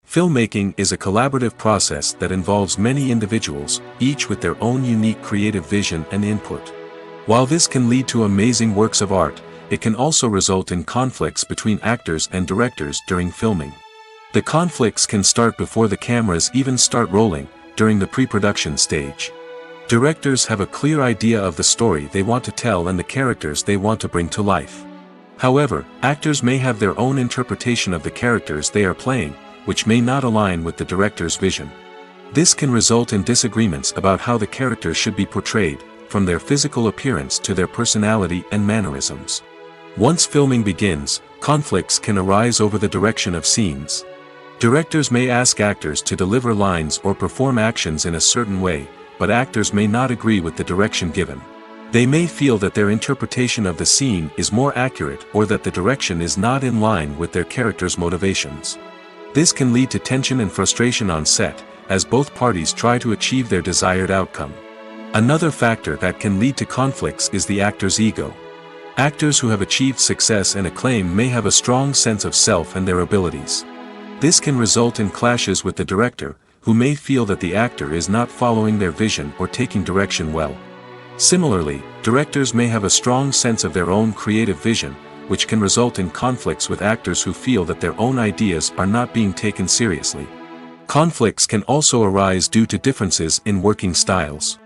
Filmmaking is a collaborative process that involves many individuals, each with their own unique creative vision and input. While this can lead to amazing works of art, it can also result in conflicts between actors and directors during filming. The conflicts can start before the cameras even start rolling, during the pre-production stage. Directors have a clear idea of the story they want to tell and the characters they want to bring to life. However, actors may have their own interpretation of the characters they are playing, which may not align with the director's vision. This can result in disagreements about how the characters should be portrayed, from their physical appearance to their personality and mannerisms. Once filming begins, conflicts can arise over the direction of scenes. Directors may ask actors to deliver lines or perform actions in a certain way, but actors may not agree with the direction given. They may feel that their interpretation of the scene is more accurate or that the direction is not in line with their character's motivations. This can lead to tension and frustration on set, as both parties try to achieve their desired outcome. Another factor that can lead to conflicts is the actor's ego. Actors who have achieved success and acclaim may have a strong sense of self and their abilities. This can result in clashes with the director, who may feel that the actor is not following their vision or taking direction well. Similarly, directors may have a strong sense of their own creative vision, which can result in conflicts with actors who feel that their own ideas are not being taken seriously. Conflicts can also arise due to differences in working styles.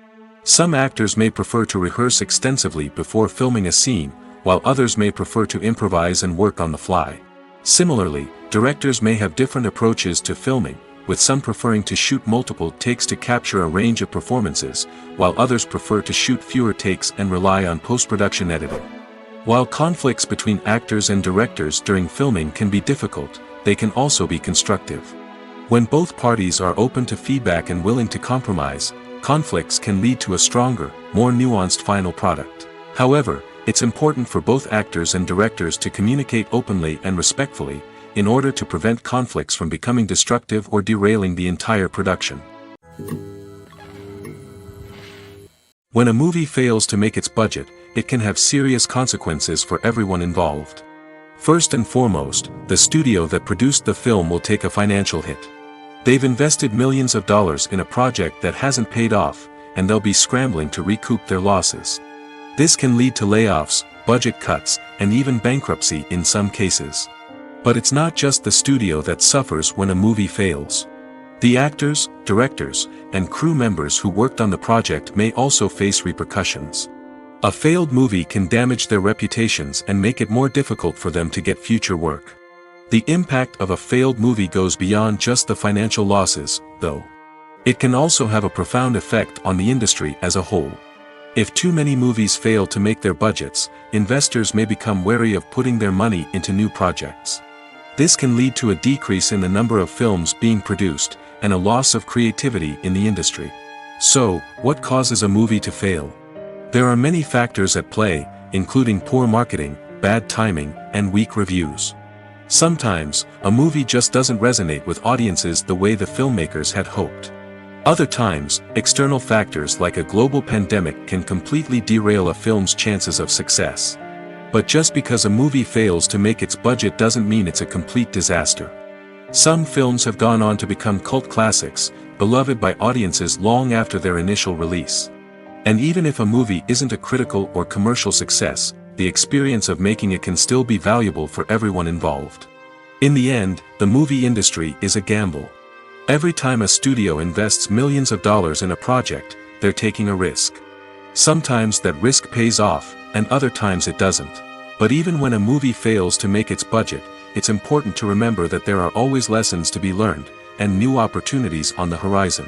Some actors may prefer to rehearse extensively before filming a scene, while others may prefer to improvise and work on the fly. Similarly, directors may have different approaches to filming, with some preferring to shoot multiple takes to capture a range of performances, while others prefer to shoot fewer takes and rely on post-production editing. While conflicts between actors and directors during filming can be difficult, they can also be constructive. When both parties are open to feedback and willing to compromise, conflicts can lead to a stronger, more nuanced final product. However, it's important for both actors and directors to communicate openly and respectfully, in order to prevent conflicts from becoming destructive or derailing the entire production. When a movie fails to make its budget, it can have serious consequences for everyone involved. First and foremost, the studio that produced the film will take a financial hit. They've invested millions of dollars in a project that hasn't paid off, and they'll be scrambling to recoup their losses. This can lead to layoffs, budget cuts, and even bankruptcy in some cases. But it's not just the studio that suffers when a movie fails. The actors, directors, and crew members who worked on the project may also face repercussions. A failed movie can damage their reputations and make it more difficult for them to get future work. The impact of a failed movie goes beyond just the financial losses, though. It can also have a profound effect on the industry as a whole. If too many movies fail to make their budgets, investors may become wary of putting their money into new projects. This can lead to a decrease in the number of films being produced, and a loss of creativity in the industry. So, what causes a movie to fail? There are many factors at play, including poor marketing, bad timing, and weak reviews. Sometimes, a movie just doesn't resonate with audiences the way the filmmakers had hoped. Other times, external factors like a global pandemic can completely derail a film's chances of success. But just because a movie fails to make its budget doesn't mean it's a complete disaster. Some films have gone on to become cult classics, beloved by audiences long after their initial release. And even if a movie isn't a critical or commercial success, the experience of making it can still be valuable for everyone involved. In the end, the movie industry is a gamble. Every time a studio invests millions of dollars in a project, they're taking a risk. Sometimes that risk pays off, and other times it doesn't. But even when a movie fails to make its budget, it's important to remember that there are always lessons to be learned, and new opportunities on the horizon.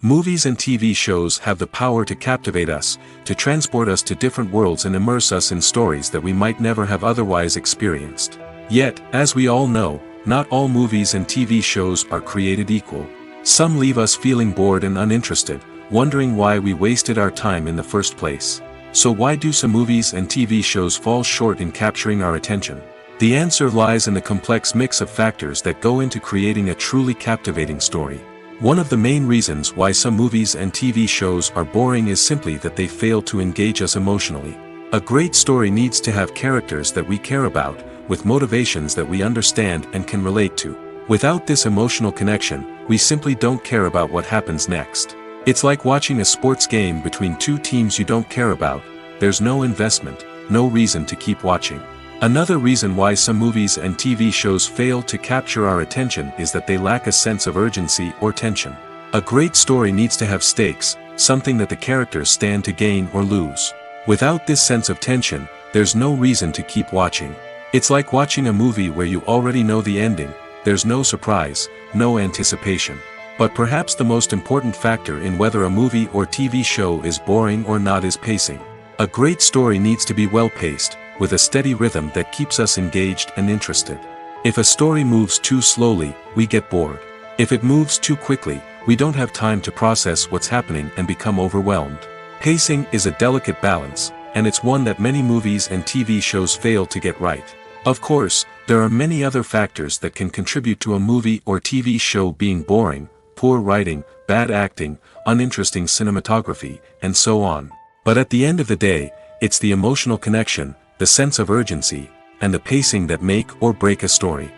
Movies and TV shows have the power to captivate us, to transport us to different worlds and immerse us in stories that we might never have otherwise experienced. Yet, as we all know, not all movies and TV shows are created equal. Some leave us feeling bored and uninterested, wondering why we wasted our time in the first place. So why do some movies and TV shows fall short in capturing our attention? The answer lies in the complex mix of factors that go into creating a truly captivating story. One of the main reasons why some movies and TV shows are boring is simply that they fail to engage us emotionally. A great story needs to have characters that we care about, with motivations that we understand and can relate to. Without this emotional connection, we simply don't care about what happens next. It's like watching a sports game between two teams you don't care about. There's no investment, no reason to keep watching. Another reason why some movies and TV shows fail to capture our attention is that they lack a sense of urgency or tension. A great story needs to have stakes, something that the characters stand to gain or lose. Without this sense of tension, there's no reason to keep watching. It's like watching a movie where you already know the ending. There's no surprise, no anticipation. But perhaps the most important factor in whether a movie or TV show is boring or not is pacing. A great story needs to be well-paced, with a steady rhythm that keeps us engaged and interested. If a story moves too slowly, we get bored. If it moves too quickly, we don't have time to process what's happening and become overwhelmed. Pacing is a delicate balance, and it's one that many movies and TV shows fail to get right. Of course, There are many other factors that can contribute to a movie or TV show being boring: poor writing, bad acting, uninteresting cinematography, and so on. But at the end of the day, it's the emotional connection, the sense of urgency, and the pacing that make or break a story.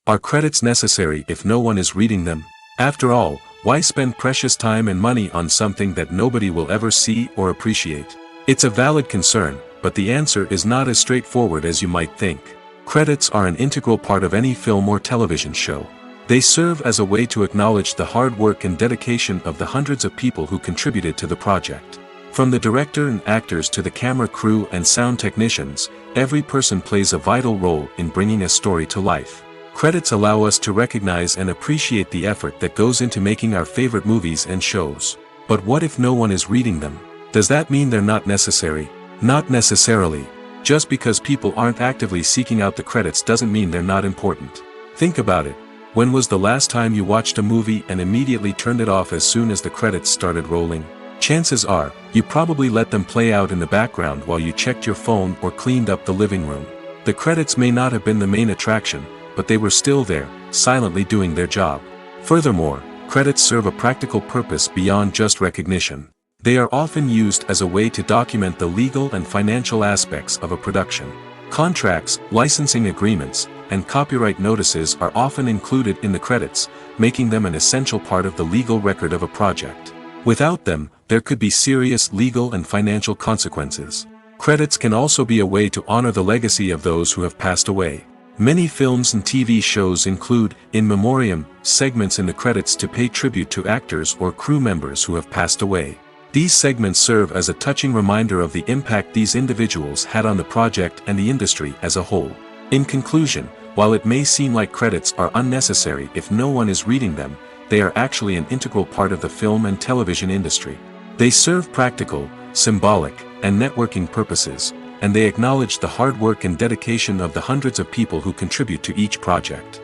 Are credits necessary if no one is reading them? After all, why spend precious time and money on something that nobody will ever see or appreciate? It's a valid concern, but the answer is not as straightforward as you might think. Credits are an integral part of any film or television show. They serve as a way to acknowledge the hard work and dedication of the hundreds of people who contributed to the project. From the director and actors to the camera crew and sound technicians, every person plays a vital role in bringing a story to life. Credits allow us to recognize and appreciate the effort that goes into making our favorite movies and shows. But what if no one is reading them? Does that mean they're not necessary? Not necessarily. Just because people aren't actively seeking out the credits doesn't mean they're not important. Think about it. When was the last time you watched a movie and immediately turned it off as soon as the credits started rolling? Chances are, you probably let them play out in the background while you checked your phone or cleaned up the living room. The credits may not have been the main attraction, but they were still there, silently doing their job. Furthermore, credits serve a practical purpose beyond just recognition. They are often used as a way to document the legal and financial aspects of a production. Contracts, licensing agreements, and copyright notices are often included in the credits, making them an essential part of the legal record of a project. Without them, there could be serious legal and financial consequences. Credits can also be a way to honor the legacy of those who have passed away. Many films and TV shows include, in memoriam, segments in the credits to pay tribute to actors or crew members who have passed away. These segments serve as a touching reminder of the impact these individuals had on the project and the industry as a whole. In conclusion, while it may seem like credits are unnecessary if no one is reading them, they are actually an integral part of the film and television industry. They serve practical, symbolic, and networking purposes, and they acknowledge the hard work and dedication of the hundreds of people who contribute to each project.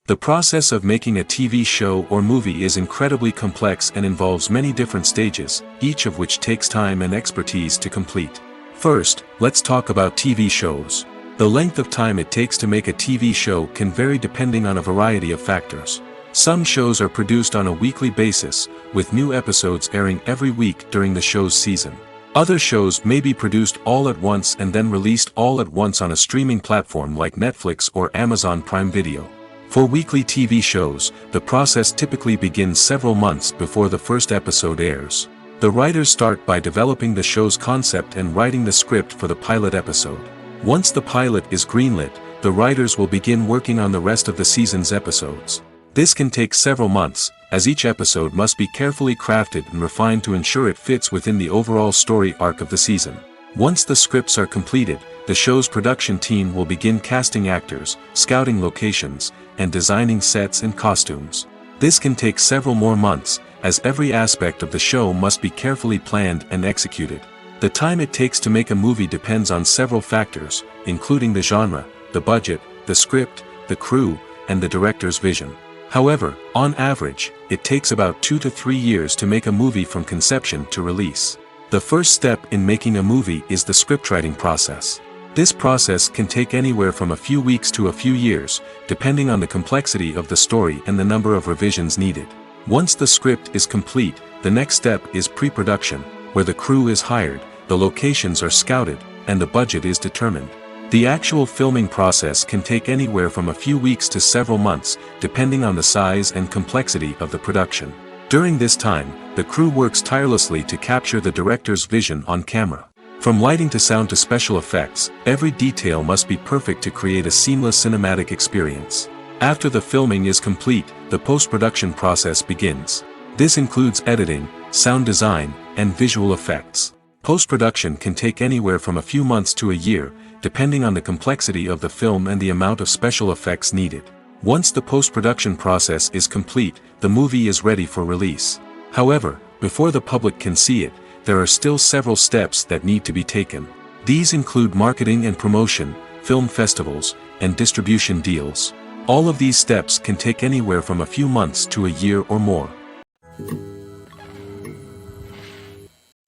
The process of making a TV show or movie is incredibly complex and involves many different stages, each of which takes time and expertise to complete. First, let's talk about TV shows. The length of time it takes to make a TV show can vary depending on a variety of factors. Some shows are produced on a weekly basis, with new episodes airing every week during the show's season. Other shows may be produced all at once and then released all at once on a streaming platform like Netflix or Amazon Prime Video. For weekly TV shows, the process typically begins several months before the first episode airs. The writers start by developing the show's concept and writing the script for the pilot episode. Once the pilot is greenlit, the writers will begin working on the rest of the season's episodes. This can take several months, as each episode must be carefully crafted and refined to ensure it fits within the overall story arc of the season. Once the scripts are completed, the show's production team will begin casting actors, scouting locations, and designing sets and costumes. This can take several more months, as every aspect of the show must be carefully planned and executed. The time it takes to make a movie depends on several factors, including the genre, the budget, the script, the crew, and the director's vision. However, on average, it takes about 2 to 3 years to make a movie from conception to release. The first step in making a movie is the scriptwriting process. This process can take anywhere from a few weeks to a few years, depending on the complexity of the story and the number of revisions needed. Once the script is complete, the next step is pre-production, where the crew is hired, the locations are scouted, and the budget is determined. The actual filming process can take anywhere from a few weeks to several months, depending on the size and complexity of the production. During this time, the crew works tirelessly to capture the director's vision on camera. From lighting to sound to special effects, every detail must be perfect to create a seamless cinematic experience. After the filming is complete, the post-production process begins. This includes editing, sound design, and visual effects. Post-production can take anywhere from a few months to a year, depending on the complexity of the film and the amount of special effects needed. Once the post-production process is complete, the movie is ready for release. However, before the public can see it, there are still several steps that need to be taken. These include marketing and promotion, film festivals, and distribution deals. All of these steps can take anywhere from a few months to a year or more.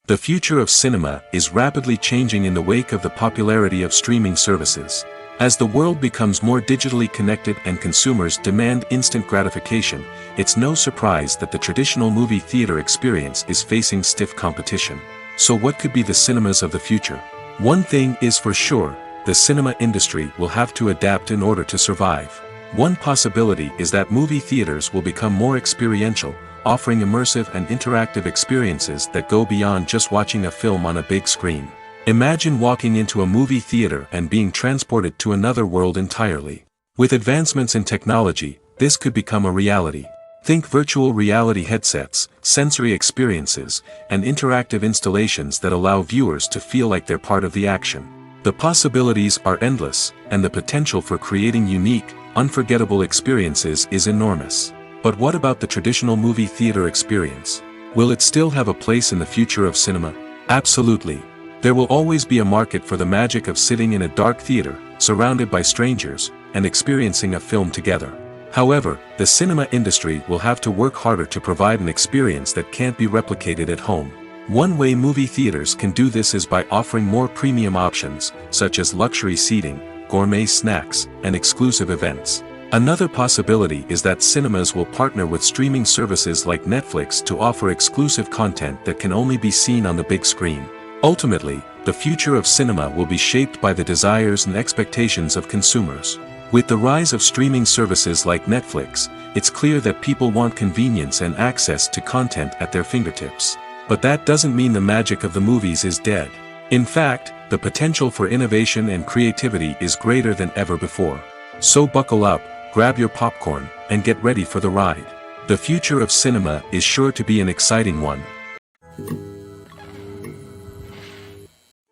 The future of cinema is rapidly changing in the wake of the popularity of streaming services. As the world becomes more digitally connected and consumers demand instant gratification, it's no surprise that the traditional movie theater experience is facing stiff competition. So what could be the cinemas of the future? One thing is for sure, the cinema industry will have to adapt in order to survive. One possibility is that movie theaters will become more experiential, offering immersive and interactive experiences that go beyond just watching a film on a big screen. Imagine walking into a movie theater and being transported to another world entirely. With advancements in technology, this could become a reality. Think virtual reality headsets, sensory experiences, and interactive installations that allow viewers to feel like they're part of the action. The possibilities are endless, and the potential for creating unique, unforgettable experiences is enormous. But what about the traditional movie theater experience? Will it still have a place in the future of cinema? Absolutely. There will always be a market for the magic of sitting in a dark theater, surrounded by strangers, and experiencing a film together. However, the cinema industry will have to work harder to provide an experience that can't be replicated at home. One way movie theaters can do this is by offering more premium options, such as luxury seating, gourmet snacks, and exclusive events. Another possibility is that cinemas will partner with streaming services like Netflix to offer exclusive content that can only be seen on the big screen. Ultimately, the future of cinema will be shaped by the desires and expectations of consumers. With the rise of streaming services like Netflix, it's clear that people want convenience and access to content at their fingertips. But that doesn't mean the magic of the movies is dead. In fact, the potential for innovation and creativity is greater than ever before. So buckle up, grab your popcorn, and get ready for the ride. The future of cinema is sure to be an exciting one.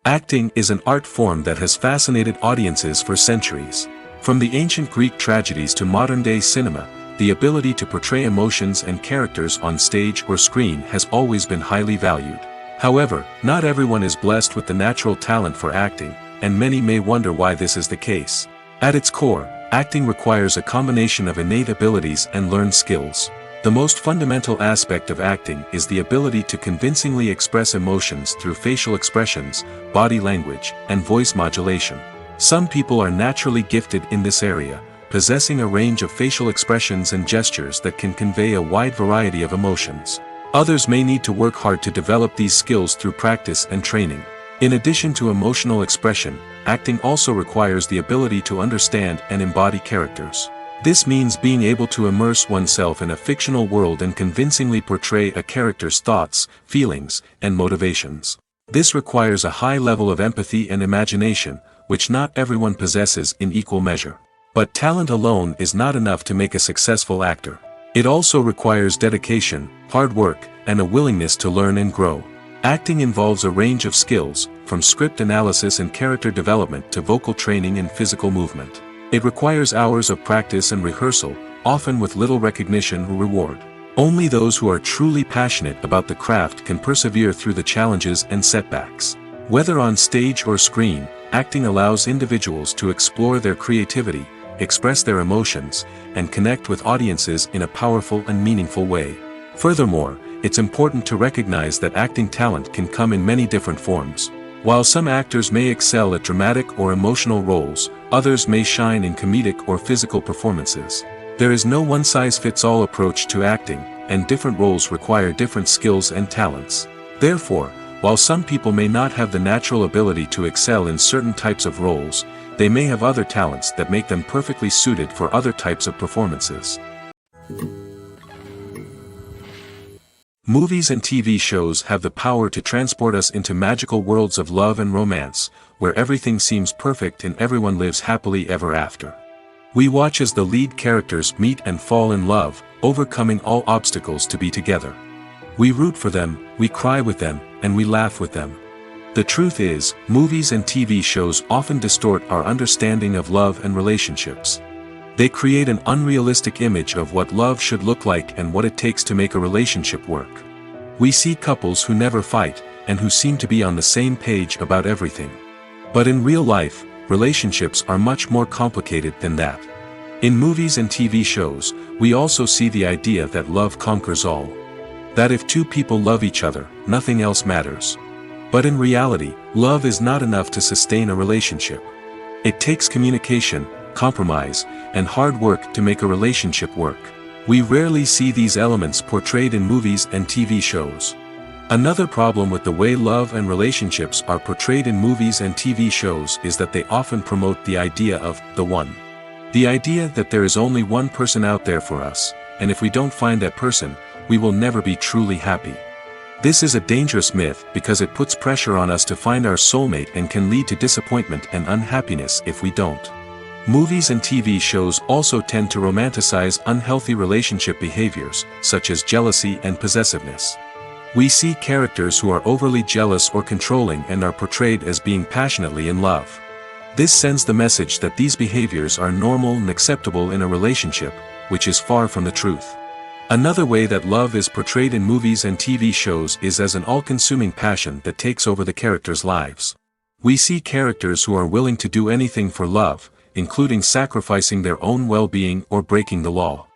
Acting is an art form that has fascinated audiences for centuries. From the ancient Greek tragedies to modern-day cinema, the ability to portray emotions and characters on stage or screen has always been highly valued. However, not everyone is blessed with the natural talent for acting, and many may wonder why this is the case. At its core, acting requires a combination of innate abilities and learned skills. The most fundamental aspect of acting is the ability to convincingly express emotions through facial expressions, body language, and voice modulation. Some people are naturally gifted in this area, possessing a range of facial expressions and gestures that can convey a wide variety of emotions. Others may need to work hard to develop these skills through practice and training. In addition to emotional expression, acting also requires the ability to understand and embody characters. This means being able to immerse oneself in a fictional world and convincingly portray a character's thoughts, feelings, and motivations. This requires a high level of empathy and imagination, which not everyone possesses in equal measure. But talent alone is not enough to make a successful actor. It also requires dedication, hard work, and a willingness to learn and grow. Acting involves a range of skills, from script analysis and character development to vocal training and physical movement. It requires hours of practice and rehearsal, often with little recognition or reward. Only those who are truly passionate about the craft can persevere through the challenges and setbacks. Whether on stage or screen, acting allows individuals to explore their creativity, express their emotions, and connect with audiences in a powerful and meaningful way. Furthermore, it's important to recognize that acting talent can come in many different forms. While some actors may excel at dramatic or emotional roles, others may shine in comedic or physical performances. There is no one-size-fits-all approach to acting, and different roles require different skills and talents. Therefore, while some people may not have the natural ability to excel in certain types of roles, they may have other talents that make them perfectly suited for other types of performances. Movies and TV shows have the power to transport us into magical worlds of love and romance, where everything seems perfect and everyone lives happily ever after. We watch as the lead characters meet and fall in love, overcoming all obstacles to be together. We root for them, we cry with them, and we laugh with them. The truth is, movies and TV shows often distort our understanding of love and relationships. They create an unrealistic image of what love should look like and what it takes to make a relationship work. We see couples who never fight, and who seem to be on the same page about everything. But in real life, relationships are much more complicated than that. In movies and TV shows, we also see the idea that love conquers all. That if two people love each other, nothing else matters. But in reality, love is not enough to sustain a relationship. It takes communication, compromise, and hard work to make a relationship work. We rarely see these elements portrayed in movies and TV shows. Another problem with the way love and relationships are portrayed in movies and TV shows is that they often promote the idea of the one. The idea that there is only one person out there for us, and if we don't find that person, we will never be truly happy. This is a dangerous myth because it puts pressure on us to find our soulmate and can lead to disappointment and unhappiness if we don't. Movies and TV shows also tend to romanticize unhealthy relationship behaviors, such as jealousy and possessiveness. We see characters who are overly jealous or controlling and are portrayed as being passionately in love. This sends the message that these behaviors are normal and acceptable in a relationship, which is far from the truth. Another way that love is portrayed in movies and TV shows is as an all-consuming passion that takes over the characters' lives. We see characters who are willing to do anything for love, including sacrificing their own well-being or breaking the law.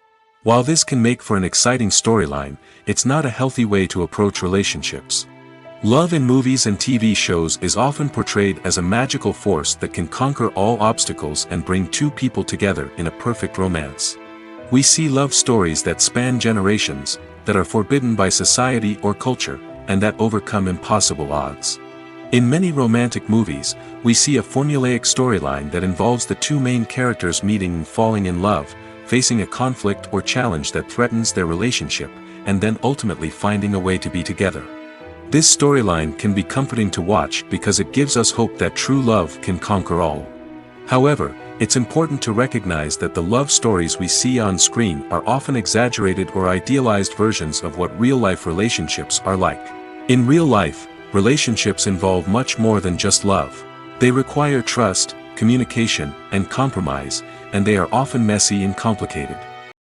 While this can make for an exciting storyline, it's not a healthy way to approach relationships. Love in movies and TV shows is often portrayed as a magical force that can conquer all obstacles and bring two people together in a perfect romance. We see love stories that span generations, that are forbidden by society or culture, and that overcome impossible odds. In many romantic movies, we see a formulaic storyline that involves the two main characters meeting and falling in love, facing a conflict or challenge that threatens their relationship, and then ultimately finding a way to be together. This storyline can be comforting to watch because it gives us hope that true love can conquer all. However, it's important to recognize that the love stories we see on screen are often exaggerated or idealized versions of what real-life relationships are like. In real life, relationships involve much more than just love. They require trust, communication, and compromise, and they are often messy and complicated.